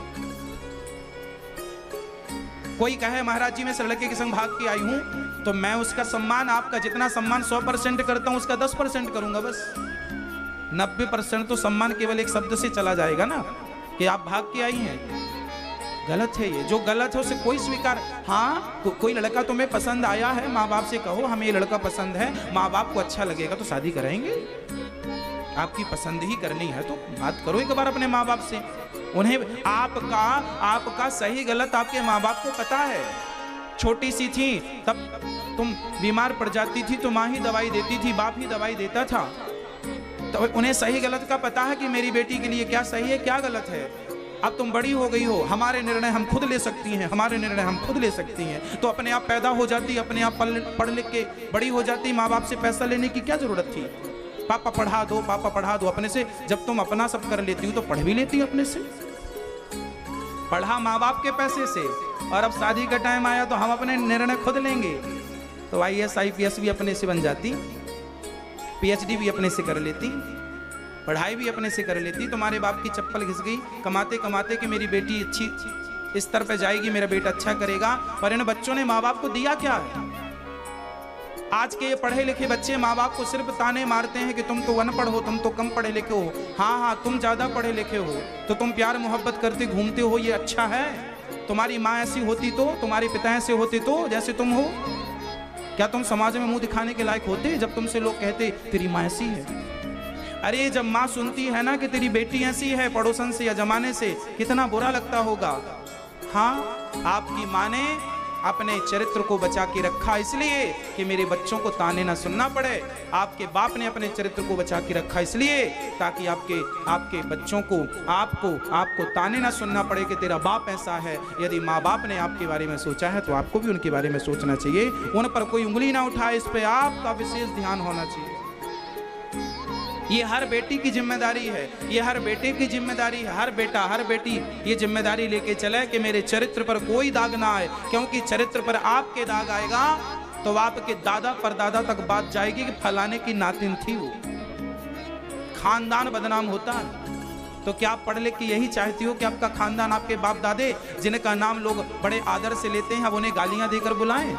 कोई कहे महाराज जी मैं इस लड़के के संग भाग के आई हूं, तो मैं उसका सम्मान, आपका जितना सम्मान 100% करता हूं, उसका 10% करूंगा बस। 90% तो सम्मान केवल एक शब्द से चला जाएगा ना कि आप भाग के आई हैं। गलत है ये, जो गलत है उसे कोई स्वीकार। हाँ, कोई लड़का तुम्हें पसंद आया है, माँ बाप से कहो हमें ये लड़का पसंद है, माँ बाप को अच्छा लगेगा तो शादी कराएंगे। आपकी पसंद ही करनी है तो बात करो एक बार अपने माँ बाप से, उन्हें आपका सही गलत आपके माँ बाप को पता है। छोटी सी थी तब तुम बीमार पड़ जाती थी तो माँ ही दवाई देती थी, बाप ही दवाई देता था, तो उन्हें सही गलत का पता है कि मेरी बेटी के लिए क्या सही है क्या गलत है। अब तुम बड़ी हो गई हो, हमारे निर्णय हम खुद ले सकती हैं, हमारे निर्णय हम खुद ले सकती हैं। तो अपने आप पैदा हो जाती, अपने आप पढ़ लिख के बड़ी हो जाती, माँ बाप से पैसा लेने की क्या जरूरत थी? पापा पढ़ा दो, पापा पढ़ा दो अपने से। जब तुम अपना सब कर लेती हो तो पढ़ भी लेती अपने से। पढ़ा माँ बाप के पैसे से, और अब शादी का टाइम आया तो हम अपने निर्णय खुद लेंगे। तो IAS IPS भी अपने से बन जाती, PhD भी अपने से कर लेती, पढ़ाई भी अपने से कर लेती। तुम्हारे बाप की चप्पल घिस गई कमाते कमाते कि मेरी बेटी अच्छी स्तर पे जाएगी, मेरा बेटा अच्छा करेगा, पर इन बच्चों ने माँ बाप को दिया क्या है? आज के ये पढ़े लिखे बच्चे माँ बाप को सिर्फ ताने मारते हैं कि तुम तो अनपढ़ हो, तुम तो कम पढ़े लिखे हो। हाँ हाँ, तुम ज्यादा पढ़े लिखे हो तो तुम प्यार मोहब्बत करते घूमते हो, ये अच्छा है? तुम्हारी माँ ऐसी होती तो, तुम्हारे पिता ऐसे होते तो जैसे तुम हो, क्या तुम समाज में मुंह दिखाने के लायक होते जब तुमसे लोग कहते तेरी माँ ऐसी है? अरे जब माँ सुनती है ना कि तेरी बेटी ऐसी है पड़ोसन से या जमाने से, कितना बुरा लगता होगा। हाँ, आपकी माँ ने अपने चरित्र को बचा के रखा इसलिए कि मेरे बच्चों को ताने ना सुनना पड़े। आपके बाप ने अपने चरित्र को बचा के रखा इसलिए ताकि आपके बच्चों को आपको ताने ना सुनना पड़े कि तेरा बाप ऐसा है। यदि माँ बाप ने आपके बारे में सोचा है तो आपको भी उनके बारे में सोचना चाहिए। उन पर कोई उंगली ना उठाए, इस पे आपका विशेष ध्यान होना चाहिए। ये हर बेटी की जिम्मेदारी है, ये हर बेटे की जिम्मेदारी है। हर बेटा हर बेटी ये जिम्मेदारी लेके चले कि मेरे चरित्र पर कोई दाग ना आए, क्योंकि चरित्र पर आपके दाग आएगा तो आपके दादा परदादा तक बात जाएगी कि फलाने की नातिन थी वो। खानदान बदनाम होता है। तो क्या आप पढ़ लिख के यही चाहती हो कि आपका खानदान, आपके बाप दादे जिनका नाम लोग बड़े आदर से लेते हैं, अब उन्हें गालियां देकर बुलाएं?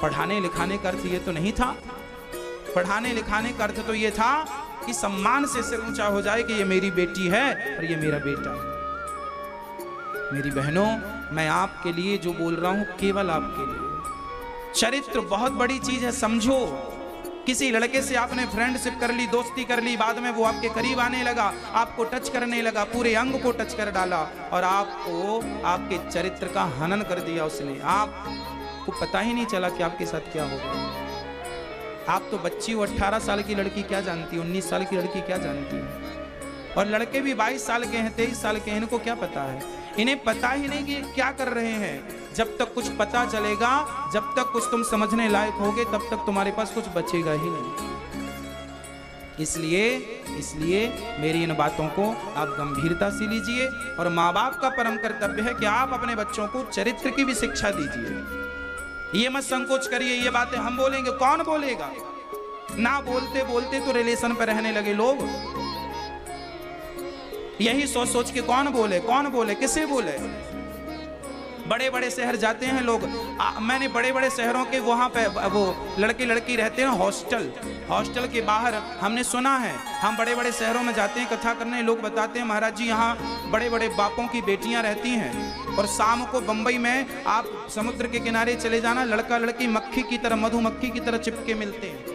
पढ़ाने लिखाने का अर्थ ये तो नहीं था। पढ़ाने लिखाने का अर्थ तो ये था कि सम्मान से सिर ऊंचा हो जाए कि ये मेरी बेटी है और ये मेरा बेटा है। मेरी बहनों, मैं आपके लिए जो बोल रहा हूं केवल आपके लिए। चरित्र बहुत बड़ी चीज है, समझो। किसी लड़के से आपने फ्रेंडशिप कर ली, दोस्ती कर ली, बाद में वो आपके करीब आने लगा, आपको टच करने लगा, पूरे अंग को टच कर डाला और आपको आपके चरित्र का हनन कर दिया उसने। आपको पता ही नहीं चला कि आपके साथ क्या हो गया। आप तो बच्ची हो, 18 साल की लड़की क्या जानती है, 19 साल की लड़की क्या जानती है, और लड़के भी 22 साल के हैं, 23 साल के हैं, इनको क्या पता है? इन्हें पता ही नहीं कि क्या कर रहे हैं। जब तक कुछ पता चलेगा, जब तक कुछ तुम समझने लायक होगे, तब तक तुम्हारे पास कुछ बचेगा ही नहीं। इसलिए मेरी इन बातों को आप गंभीरता से लीजिए और माँ बाप का परम कर्तव्य है कि आप अपने बच्चों को चरित्र की भी शिक्षा दीजिए। ये मत संकोच करिए, ये बातें हम बोलेंगे, कौन बोलेगा? ना बोलते बोलते तो रिलेशन पर रहने लगे लोग। यही सोच सोच के कौन बोले, किसे बोले? बड़े बड़े शहर जाते हैं लोग। मैंने बड़े बड़े शहरों के वहां पे वो लड़के लड़की रहते हैं हॉस्टल के बाहर हमने सुना है। हम बड़े बड़े शहरों में जाते हैं कथा करने, लोग बताते हैं महाराज जी यहाँ बड़े बड़े बापों की बेटियां रहती हैं और शाम को बंबई में आप समुद्र के किनारे चले जाना, लड़का लड़की मक्खी की तरह, मधुमक्खी की तरह चिपके मिलते हैं।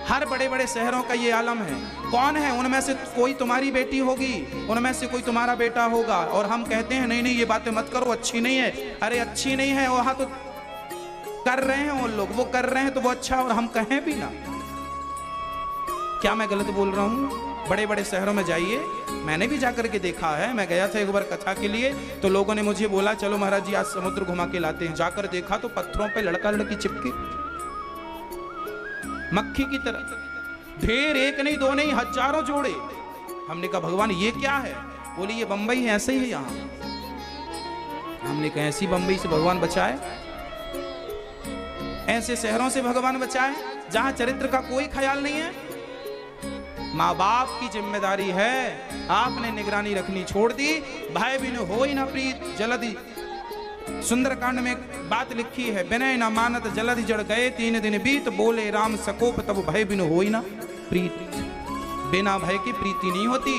हर बड़े बड़े शहरों का ये आलम है। कौन है उनमें से कोई तुम्हारी बेटी होगी, उनमें से कोई तुम्हारा बेटा होगा, और हम कहते हैं नहीं नहीं ये बातें मत करो, अच्छी नहीं है। अरे अच्छी नहीं है, वहां तो कर रहे हैं उन लोग, वो कर रहे हैं तो वो अच्छा, और हम कहें भी ना। क्या मैं गलत बोल रहा हूँ? बड़े बड़े शहरों में जाइए, मैंने भी जाकर के देखा है। मैं गया था एक बार कथा के लिए, तो लोगों ने मुझे बोला चलो महाराज जी आज समुद्र घुमा के लाते हैं। जाकर देखा तो पत्थरों पे लड़का लड़की चिपके मक्खी की तरह, ढेर, एक नहीं दो नहीं, हजारों जोड़े। हमने कहा भगवान ये क्या है? बोली ये बंबई है, ऐसे ही है यहाँ। हमने कहा ऐसी बंबई से भगवान बचाए, ऐसे शहरों से भगवान बचाए जहां चरित्र का कोई ख्याल नहीं है। माँ बाप की जिम्मेदारी है, आपने निगरानी रखनी छोड़ दी। भय बिन होई न प्रीत जलधि, सुंदरकांड में एक बात लिखी है, विनय न मानत जलधि जड़ गए 3 दिन बीत, बोले राम सकोप तब भय बिन होई न प्रीत। बिना भय की प्रीति नहीं होती।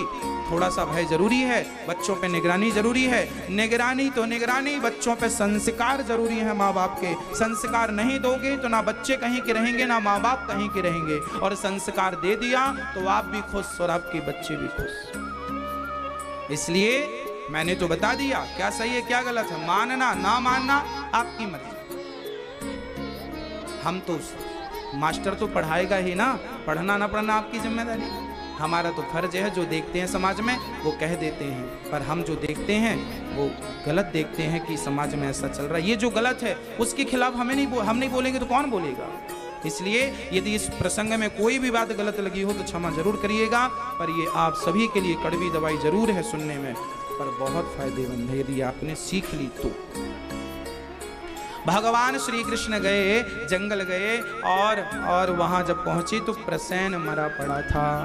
थोड़ा सा भय जरूरी है, बच्चों पे निगरानी जरूरी है। निगरानी तो निगरानी, बच्चों पे संस्कार जरूरी है। माँ बाप के संस्कार नहीं दोगे तो ना बच्चे कहीं के रहेंगे, ना माँ बाप कहीं के रहेंगे। और संस्कार दे दिया तो आप भी खुश और आपके बच्चे भी खुश। इसलिए मैंने तो बता दिया क्या सही है क्या गलत है, मानना ना मानना आपकी मर्जी। हम तो मास्टर तो पढ़ाएगा ही ना, पढ़ना ना पढ़ना आपकी जिम्मेदारी। हमारा तो फर्ज है जो देखते हैं समाज में वो कह देते हैं, पर हम जो देखते हैं वो गलत देखते हैं कि समाज में ऐसा चल रहा है। ये जो गलत है उसके खिलाफ हम नहीं बोलेंगे तो कौन बोलेगा। इसलिए यदि इस प्रसंग में कोई भी बात गलत लगी हो तो क्षमा जरूर करिएगा, पर ये आप सभी के लिए कड़वी दवाई जरूर है सुनने में, पर बहुत फायदेमंद है यदि आपने सीख ली तो। भगवान श्री कृष्ण गए, जंगल गए और वहां जब पहुंचे तो प्रसेन मरा पड़ा था।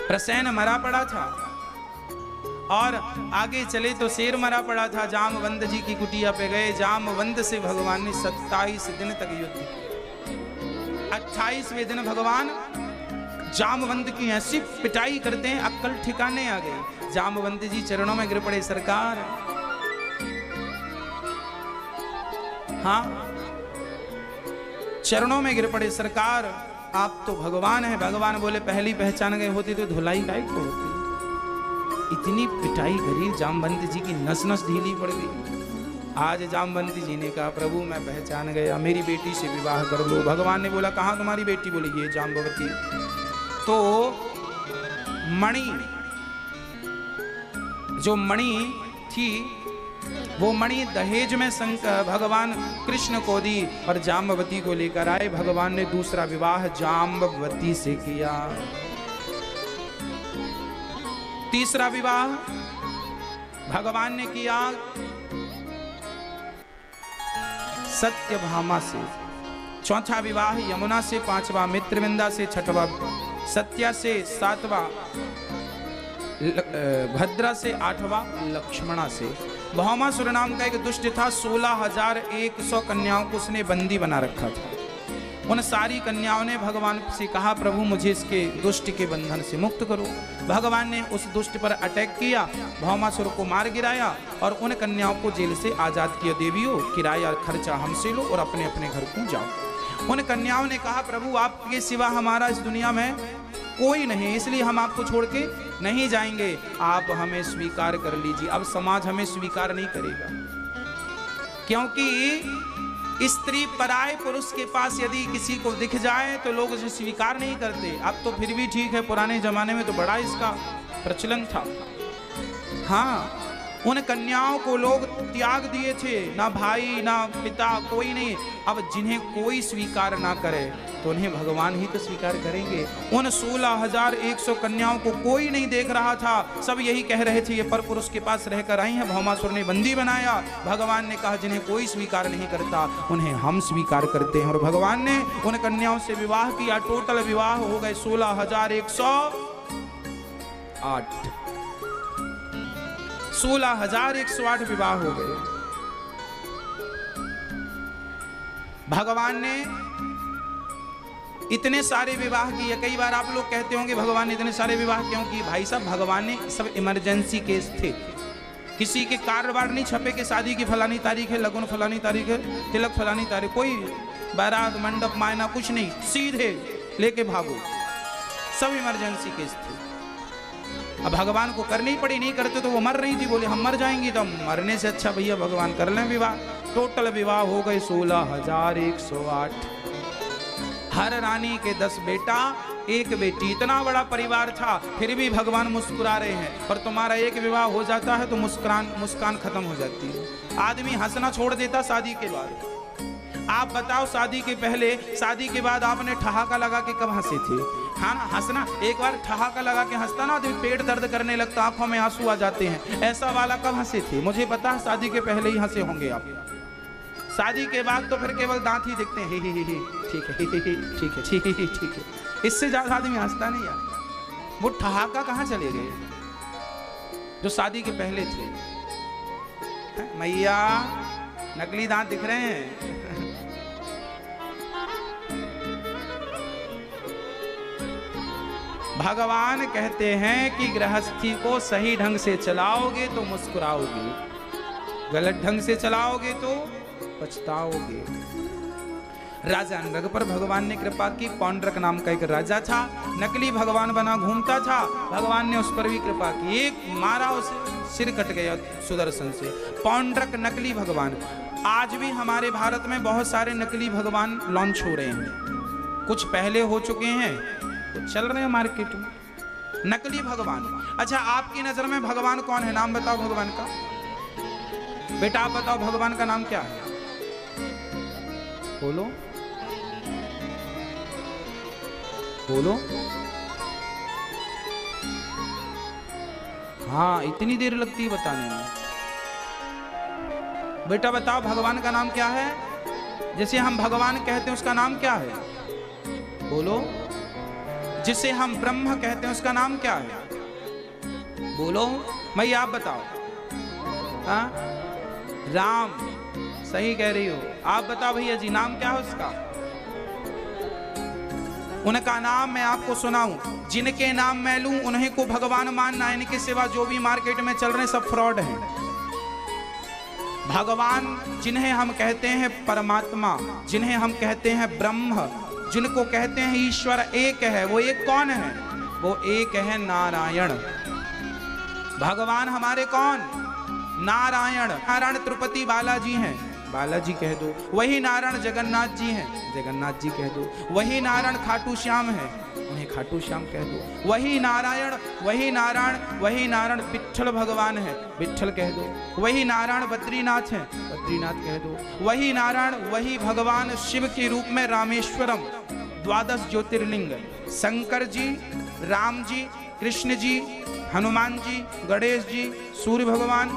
प्रसेन मरा पड़ा था और आगे चले तो शेर मरा पड़ा था। जामवंत जी की कुटिया पे गए, जामवंत से भगवान ने 27 दिन तक युद्ध किया। 28वें दिन भगवान जामवंत की ऐसी पिटाई करते हैं अक्ल ठिकाने आ गई। जामवंत जी चरणों में गिर पड़े, सरकार हाँ चरणों में गिर पड़े, सरकार आप तो भगवान हैं। भगवान बोले पहली पहचान गए होती तो धुलाई काहे को होती। इतनी पिटाई करी जामवंत जी की नस नस ढीली पड़ गई। आज जामवंत जी ने कहा प्रभु मैं पहचान गया, मेरी बेटी से विवाह कर लो। भगवान ने बोला कहाँ तुम्हारी बेटी? बोली ये जाम्बवती। तो मणि, जो मणि थी वो मणि दहेज में भगवान कृष्ण को दी और जाम्बवती को लेकर आए। भगवान ने दूसरा विवाह जाम्बवती से किया। तीसरा विवाह भगवान ने किया सत्यभामा से। चौथा विवाह यमुना से, पांचवा मित्रविंदा से, छठवा सत्या से, सातवां भद्रा से, आठवां लक्ष्मणा से। भौमासुर नाम का एक दुष्ट था, 16,100 कन्याओं को उसने बंदी बना रखा था। उन सारी कन्याओं ने भगवान से कहा प्रभु मुझे इसके दुष्ट के बंधन से मुक्त करो। भगवान ने उस दुष्ट पर अटैक किया, भौमासुर को मार गिराया और उन कन्याओं को जेल से आजाद किया। देवियों किराया खर्चा हमसे लो और अपने अपने घर को जाओ। उन कन्याओं ने कहा प्रभु आपके सिवा हमारा इस दुनिया में कोई नहीं, इसलिए हम आपको छोड़ के नहीं जाएंगे, आप हमें स्वीकार कर लीजिए। अब समाज हमें स्वीकार नहीं करेगा, क्योंकि स्त्री पराये पुरुष के पास यदि किसी को दिख जाए तो लोग उसे स्वीकार नहीं करते। अब तो फिर भी ठीक है, पुराने जमाने में तो बड़ा इसका प्रचलन था। हाँ, उन कन्याओं को लोग त्याग दिए थे, ना भाई ना पिता कोई नहीं। अब जिन्हें कोई स्वीकार ना करे तो उन्हें भगवान ही तो स्वीकार करेंगे। उन 16,100 कन्याओं को कोई नहीं देख रहा था, सब यही कह रहे थे ये पर पुरुष के पास रहकर आई हैं, भौमासुर ने बंदी बनाया। भगवान ने कहा जिन्हें कोई स्वीकार नहीं करता उन्हें हम स्वीकार करते हैं। और भगवान ने उन कन्याओं से विवाह किया। टोटल विवाह हो गए 16,108 16,108 विवाह हो गए। भगवान ने इतने सारे विवाह किए। कई बार आप लोग कहते होंगे भगवान ने इतने सारे विवाह क्यों किए? भाई साहब भगवान ने सब इमरजेंसी केस थे, किसी के कार्ड नहीं छपे कि शादी की फलानी तारीख है, लगन फलानी तारीख है, तिलक फलानी तारीख, कोई बारात मंडप मायना कुछ नहीं, सीधे लेके भागो। सब इमरजेंसी केस थे। अब भगवान को करनी पड़ी, नहीं करते तो वो मर रही थी, बोले हम मर जाएंगी, तो मरने से अच्छा भैया भगवान कर लें विवाह। टोटल विवाह हो गए 16,108। हर रानी के 10 बेटा 1 बेटी, इतना बड़ा परिवार था, फिर भी भगवान मुस्कुरा रहे हैं। पर तुम्हारा एक विवाह हो जाता है तो मुस्कान खत्म हो जाती है, आदमी हंसना छोड़ देता शादी के बाद। आप बताओ शादी के पहले, शादी के बाद आपने ठहाका लगा के कब हंसे थे? हाँ ना, हंसना एक बार ठहाका लगा के हंसता ना तो पेट दर्द करने लगता, आंखों में आंसू आ जाते हैं। ऐसा वाला कब हंसे थे? मुझे पता है शादी के पहले ही हंसे होंगे आप। शादी के बाद तो फिर केवल दांत ही दिखते हैं, ही ठीक है, ठीक है, ठीक है। इससे ज्यादा आदमी हंसता नहीं यार। वो ठहाका कहाँ चले गए जो शादी के पहले थे? मैया नकली दांत दिख रहे हैं। भगवान कहते हैं कि गृहस्थी को सही ढंग से चलाओगे तो मुस्कुराओगे, गलत ढंग से चलाओगे तो पछताओगे। राजा नग पर भगवान ने कृपा की। पौंड्रक नाम का एक राजा था, नकली भगवान बना घूमता था। भगवान ने उस पर भी कृपा की, एक मारा उसे सिर कट गया सुदर्शन से। पौंड्रक नकली भगवान। आज भी हमारे भारत में बहुत सारे नकली भगवान लॉन्च हो रहे हैं, कुछ पहले हो चुके हैं तो चल रहे हैं मार्केट में नकली भगवान। अच्छा, आपकी नजर में भगवान कौन है? नाम बताओ भगवान का। बेटा आप बताओ भगवान का नाम क्या है? बोलो बोलो। हाँ, इतनी देर लगती है बताने में। बेटा बताओ भगवान का नाम क्या है? जिसे हम भगवान कहते हैं उसका नाम क्या है? बोलो। जिसे हम ब्रह्म कहते हैं उसका नाम क्या है? बोलो। भैया आप बताओ। हाँ, राम। सही कह रही हो। आप बताओ भैया जी, नाम क्या है उसका? उनका नाम मैं आपको सुनाऊं, जिनके नाम मैं लूं उन्हीं को भगवान मानना। इनके सिवा जो भी मार्केट में चल रहे हैं सब फ्रॉड हैं। भगवान जिन्हें हम कहते हैं परमात्मा, जिन्हें हम कहते हैं ब्रह्म, जिनको कहते हैं ईश्वर एक है, वो एक कौन है? वो एक है नारायण। भगवान हमारे कौन? नारायण। नारायण तिरुपति बालाजी हैं, बालाजी कह दो। वही नारायण जगन्नाथ जी हैं, जगन्नाथ जी कह दो। वही नारायण खाटू श्याम है, उन्हें खाटू श्याम कह दो। वही नारायण विट्ठल भगवान है, विट्ठल कह दो। वही नारायण बद्रीनाथ है, बद्रीनाथ कह दो। वही नारायण, वही भगवान शिव के रूप में रामेश्वरम, 12 ज्योतिर्लिंग, शंकर जी, राम जी, कृष्ण जी, हनुमान जी, गणेश जी, सूर्य भगवान,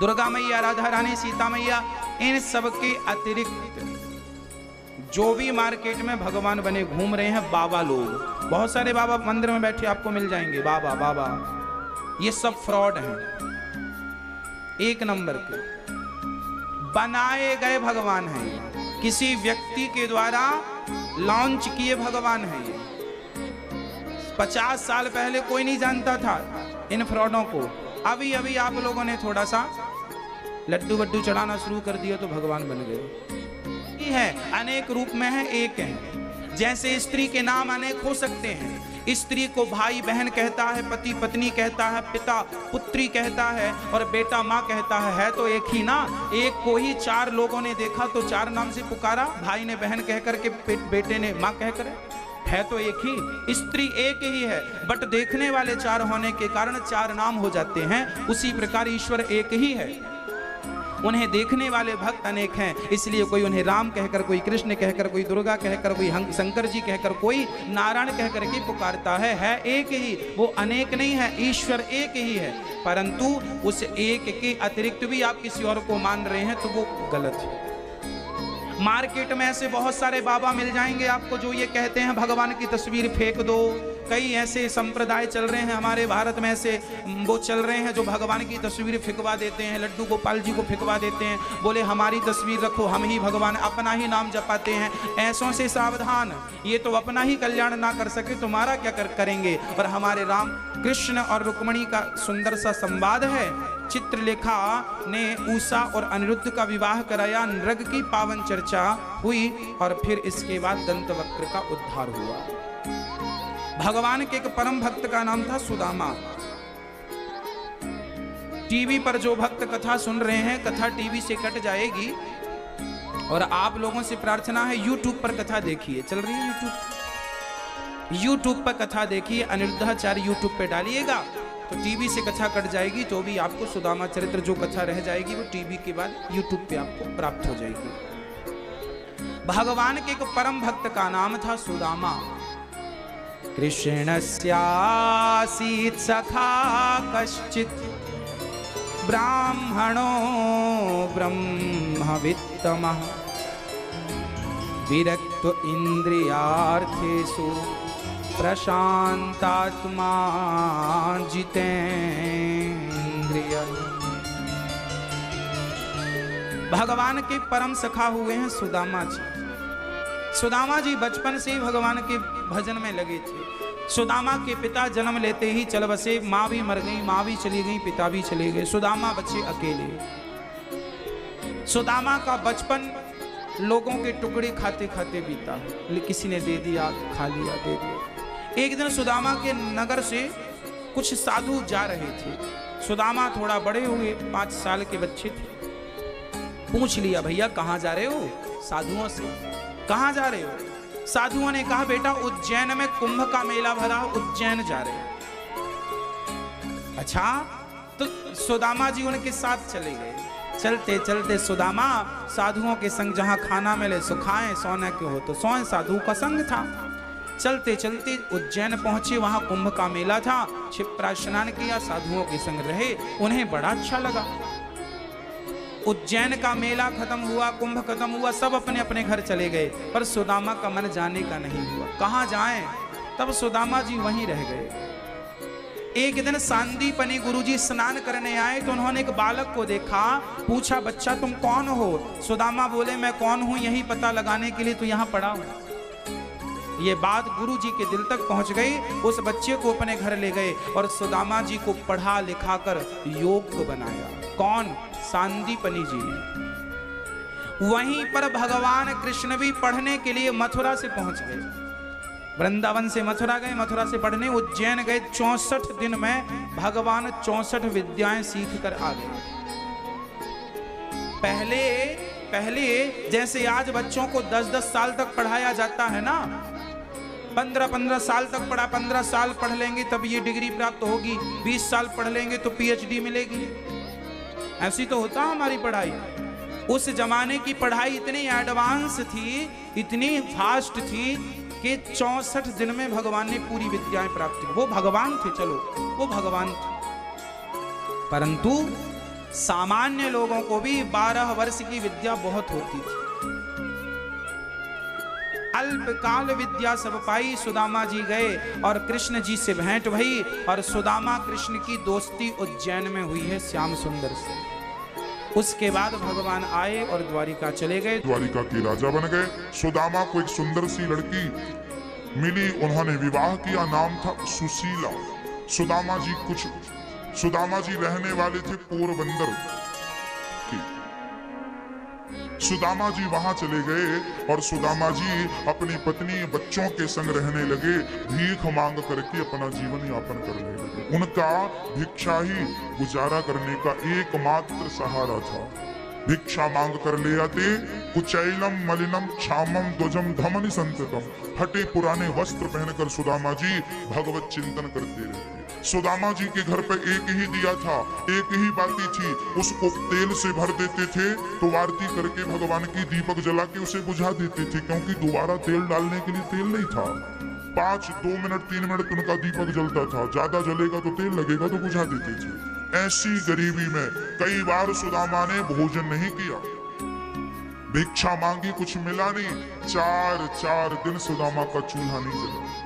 दुर्गा मैया, राधा रानी, सीता मैया, इन सब के अतिरिक्त जो भी मार्केट में भगवान बने घूम रहे हैं बाबा लोग, बहुत सारे बाबा मंदिर में बैठे आपको मिल जाएंगे, बाबा बाबा, ये सब फ्रॉड हैं, एक नंबर के बनाए गए भगवान हैं, किसी व्यक्ति के द्वारा लॉन्च किए भगवान हैं। 50 साल पहले कोई नहीं जानता था इन फ्रॉडों को। अभी अभी आप लोगों ने थोड़ा सा लड्डू वड्डू चढ़ाना शुरू कर दिया तो भगवान बन गए। है अनेक रूप में है, एक है। जैसे स्त्री के नाम अनेक हो सकते हैं, स्त्री को भाई बहन कहता है, पति पत्नी कहता है, पिता पुत्री कहता है और बेटा माँ कहता है तो एक ही ना। एक को ही 4 लोगों ने देखा तो 4 नाम से पुकारा, भाई ने बहन कह करके, बेटे ने माँ कह कर, है तो एक ही। स्त्री एक ही है, बट देखने वाले 4 होने के कारण 4 नाम हो जाते हैं। उसी प्रकार ईश्वर एक ही है, उन्हें देखने वाले भक्त अनेक हैं, इसलिए कोई उन्हें राम कहकर, कोई कृष्ण कहकर, कोई दुर्गा कहकर, कोई शंकर जी कहकर, कोई नारायण कहकर के पुकारता है एक ही, वो अनेक नहीं है, ईश्वर एक ही है। परंतु उस एक के अतिरिक्त भी आप किसी और को मान रहे हैं तो वो गलत है। मार्केट में ऐसे बहुत सारे बाबा मिल जाएंगे आपको जो ये कहते हैं भगवान की तस्वीर फेंक दो। कई ऐसे संप्रदाय चल रहे हैं हमारे भारत में, ऐसे वो चल रहे हैं जो भगवान की तस्वीर फेंकवा देते हैं, लड्डू गोपाल जी को फेंकवा देते हैं, बोले हमारी तस्वीर रखो, हम ही भगवान, अपना ही नाम जपाते हैं। ऐसों से सावधान, ये तो अपना ही कल्याण ना कर सके तुम्हारा क्या करेंगे। और हमारे राम कृष्ण और रुक्मिणी का सुंदर सा संवाद है। चित्रलेखा ने उषा और अनिरुद्ध का विवाह कराया, नृग की पावन चर्चा हुई और फिर इसके बाद दंतवक्र का उद्धार हुआ। भगवान के एक परम भक्त का नाम था सुदामा। टीवी पर जो भक्त कथा सुन रहे हैं, कथा टीवी से कट जाएगी और आप लोगों से प्रार्थना है यूट्यूब पर कथा देखिए, चल रही है यूट्यूब पर कथा देखिए, अनिरुद्धाचार्य यूट्यूब पे डालिएगा तो टीवी से कथा कट जाएगी, तो भी आपको सुदामा चरित्र जो कथा रह जाएगी वो टीवी के बाद यूट्यूब पे आपको प्राप्त हो जाएगी। भगवान के एक परम भक्त का नाम था सुदामा। कृष्णस्यासीत् सखा कश्चित् ब्राह्मणो ब्रह्मवित्तमः विरक्त इंद्रियार्थेषु प्रशांतात्मा जितेन्द्रिय। भगवान के परम सखा हुए हैं सुदामा जी। सुदामा जी बचपन से ही भगवान के भजन में लगे थे। सुदामा के पिता जन्म लेते ही चल बसे, माँ भी मर गई, माँ भी चली गई, पिता भी चले गए, सुदामा बच्चे अकेले। सुदामा का बचपन लोगों के टुकड़े खाते खाते बीता, किसी ने दे दिया, खा लिया, दे दिया। एक दिन सुदामा के नगर से कुछ साधु जा रहे थे। सुदामा थोड़ा बड़े हुए, 5 साल के बच्चे थे। पूछ लिया, भैया कहाँ जा रहे हो? साधुओं से, कहाँ जा रहे हो? साधुओं ने कहा बेटा उज्जैन में कुंभ का मेला भरा, उज्जैन जा रहे। अच्छा, तो सुदामा जी उनके साथ चले गए। चलते चलते सुदामा साधुओं के संग जहां खाना मिले सो खाएं, सोने के हो तो सोएं, साधु का संग था। चलते चलते उज्जैन पहुंचे, वहां कुंभ का मेला था, क्षिप्रा स्नान किया, साधुओं के संग रहे, उन्हें बड़ा अच्छा लगा। उज्जैन का मेला खत्म हुआ, कुंभ खत्म हुआ, सब अपने अपने घर चले गए, पर सुदामा का मन जाने का नहीं हुआ। कहां जाएं? तब सुदामा जी वहीं रह गए। एक दिन सांदीपनी गुरुजी स्नान करने आए तो उन्होंने एक बालक को देखा, पूछा बच्चा तुम कौन हो? सुदामा बोले मैं कौन हूं यही पता लगाने के लिए तो यहां पड़ा हूं। ये बात गुरुजी के दिल तक पहुंच गई। उस बच्चे को अपने घर ले गए और सुदामा जी को पढ़ा लिखा कर योग्य बनाया। कौन? सांदीपनी जी ने। वहीं पर भगवान कृष्ण भी पढ़ने के लिए मथुरा से पहुंच गए। वृंदावन से मथुरा गए, मथुरा से पढ़ने उज्जैन गए। 64 दिन में भगवान 64 विद्याएं सीख कर आ गए। पहले जैसे आज बच्चों को 10-10 साल तक पढ़ाया जाता है ना, 15-15 साल तक पढ़ा, 15 साल पढ़ लेंगे तब ये डिग्री प्राप्त होगी, 20 साल पढ़ लेंगे तो PhD मिलेगी। ऐसी तो होता हमारी पढ़ाई। उस जमाने की पढ़ाई इतनी एडवांस थी, इतनी फास्ट थी कि 64 दिन में भगवान ने पूरी विद्याएं प्राप्त की। वो भगवान थे, चलो वो भगवान थे, परंतु सामान्य लोगों को भी 12 वर्ष की विद्या बहुत होती थी। अल्पकाल विद्या सब पाई। सुदामा जी गए और कृष्ण जी से भेंट भई और सुदामा कृष्ण की दोस्ती उज्जैन में हुई है श्याम सुंदर से। उसके बाद भगवान आए और द्वारिका चले गए, द्वारिका के राजा बन गए। सुदामा को एक सुंदर सी लड़की मिली, उन्होंने विवाह किया, नाम था सुशीला। सुदामा जी रहने वाले थे पोरबंदर की। सुदामा जी वहां चले गए और सुदामा जी अपनी पत्नी बच्चों के संग रहने लगे, भीख मांग करके अपना जीवन यापन करने लगे। उनका भिक्षा ही गुजारा करने का एकमात्र सहारा था। भिक्षा मांग कर ले आते, कुचैलम मलिनम क्षामम ध्वजम धमनि संततम। फटे पुराने वस्त्र पहनकर सुदामा जी भगवत चिंतन करते रहते। सुदामा जी के घर पे एक ही दिया था, एक ही बाती थी, उसको तेल से भर देते थे तो आरती करके भगवान की दीपक जला के उसे बुझा देते थे, क्योंकि दोबारा तेल डालने के लिए तेल नहीं था। 2 मिनट 3 मिनट उनका दीपक जलता था, ज्यादा जलेगा तो तेल लगेगा तो बुझा देते थे। ऐसी गरीबी में कई बार सुदामा ने भोजन नहीं किया, भिक्षा मांगी, कुछ मिला नहीं। 4 दिन सुदामा का चूल्हा नहीं जला।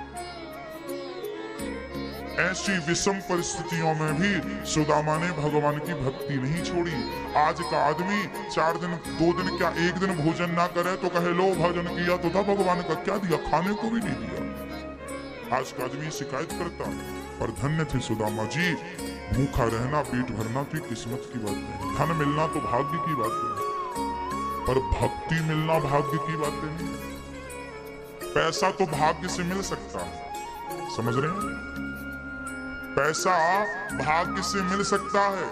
ऐसी विषम परिस्थितियों में भी सुदामा ने भगवान की भक्ति नहीं छोड़ी। आज का आदमी 4 दिन 2 दिन क्या 1 दिन भोजन ना करे तो कहे लो भोजन किया तो था, भगवान का क्या दिया, खाने को भी नहीं दिया। आज का आदमी शिकायत करता, पर धन्य थे सुदामा जी। भूखा रहना, पेट भरना तो किस्मत की बात नहीं, धन मिलना तो भाग्य की बात है, पर भक्ति मिलना भाग्य की बात नहीं। पैसा तो भाग्य से मिल सकता है, समझ रहे हैं? पैसा भाग्य से मिल सकता है।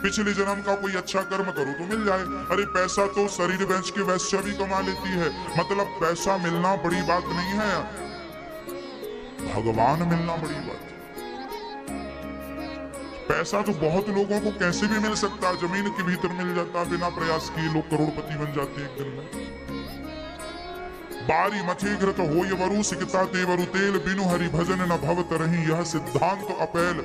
पिछले जन्म का कोई अच्छा कर्म करो तो मिल जाए। अरे पैसा तो शरीर बेच के वैश्या भी कमा लेती है, मतलब पैसा मिलना बड़ी बात नहीं है, भगवान मिलना बड़ी बात है। पैसा तो बहुत लोगों को कैसे भी मिल सकता है, जमीन के भीतर मिल जाता, बिना प्रयास किए लोग करोड़पति बन जाते एक दिन में। बारी मथे घृत हो ये वरु सिकता ते वरु तेल, बिनु हरि भजन न भवत रही, यह सिद्धांत तो अपेल।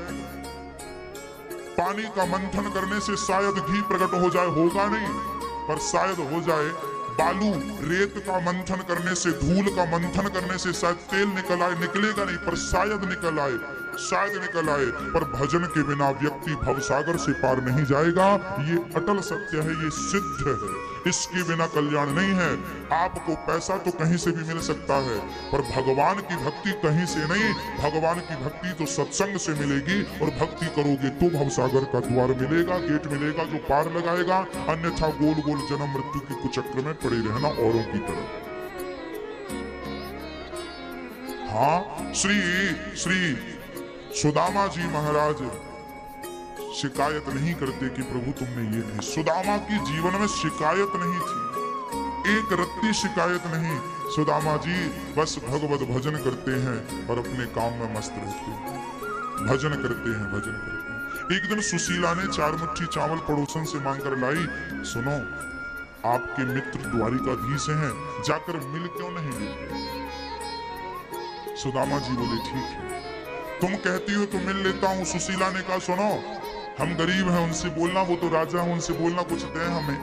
पानी का मंथन करने से शायद घी प्रकट हो जाए, होगा नहीं, पर शायद हो जाए। बालू रेत का मंथन करने से, धूल का मंथन करने से शायद तेल निकल आए, निकलेगा नहीं, पर शायद निकल आए, शायद निकल आए। पर भजन के बिना व्यक्ति भवसागर से पार नहीं जाएगा, ये अटल सत्य है, ये सिद्ध है। इसके बिना कल्याण नहीं है। आपको पैसा तो कहीं से भी मिल सकता है, पर भगवान की भक्ति कहीं से नहीं। भगवान की भक्ति तो सत्संग से मिलेगी, और भक्ति करोगे तो भवसागर का द्वार मिलेगा, गेट मिलेगा जो पार लगाएगा। अन्यथा गोल गोल जन्म मृत्यु के कुचक्र में पड़े रहना औरों की तरह। हाँ, श्री सुदामा जी महाराज शिकायत नहीं करते कि प्रभु तुमने ये नहीं। सुदामा की जीवन में शिकायत नहीं थी, एक रत्ती शिकायत नहीं। सुदामा जी बस भगवत भजन करते हैं और अपने काम में मस्त रहते हैं, भजन करते हैं, भजन करते हैं। एक दिन सुशीला ने 4 मुट्ठी चावल पड़ोसन से मांगकर लाई। सुनो, आपके मित्र द्वारिकाधीश हैं, जाकर मिल क्यों नहीं लेते? सुदामा जी बोले ठीक है, तुम कहती हो तो मिल लेता हूं। सुशीला ने कहा सुनो, हम गरीब हैं, उनसे बोलना, वो तो राजा हैं, उनसे बोलना कुछ दें हमें।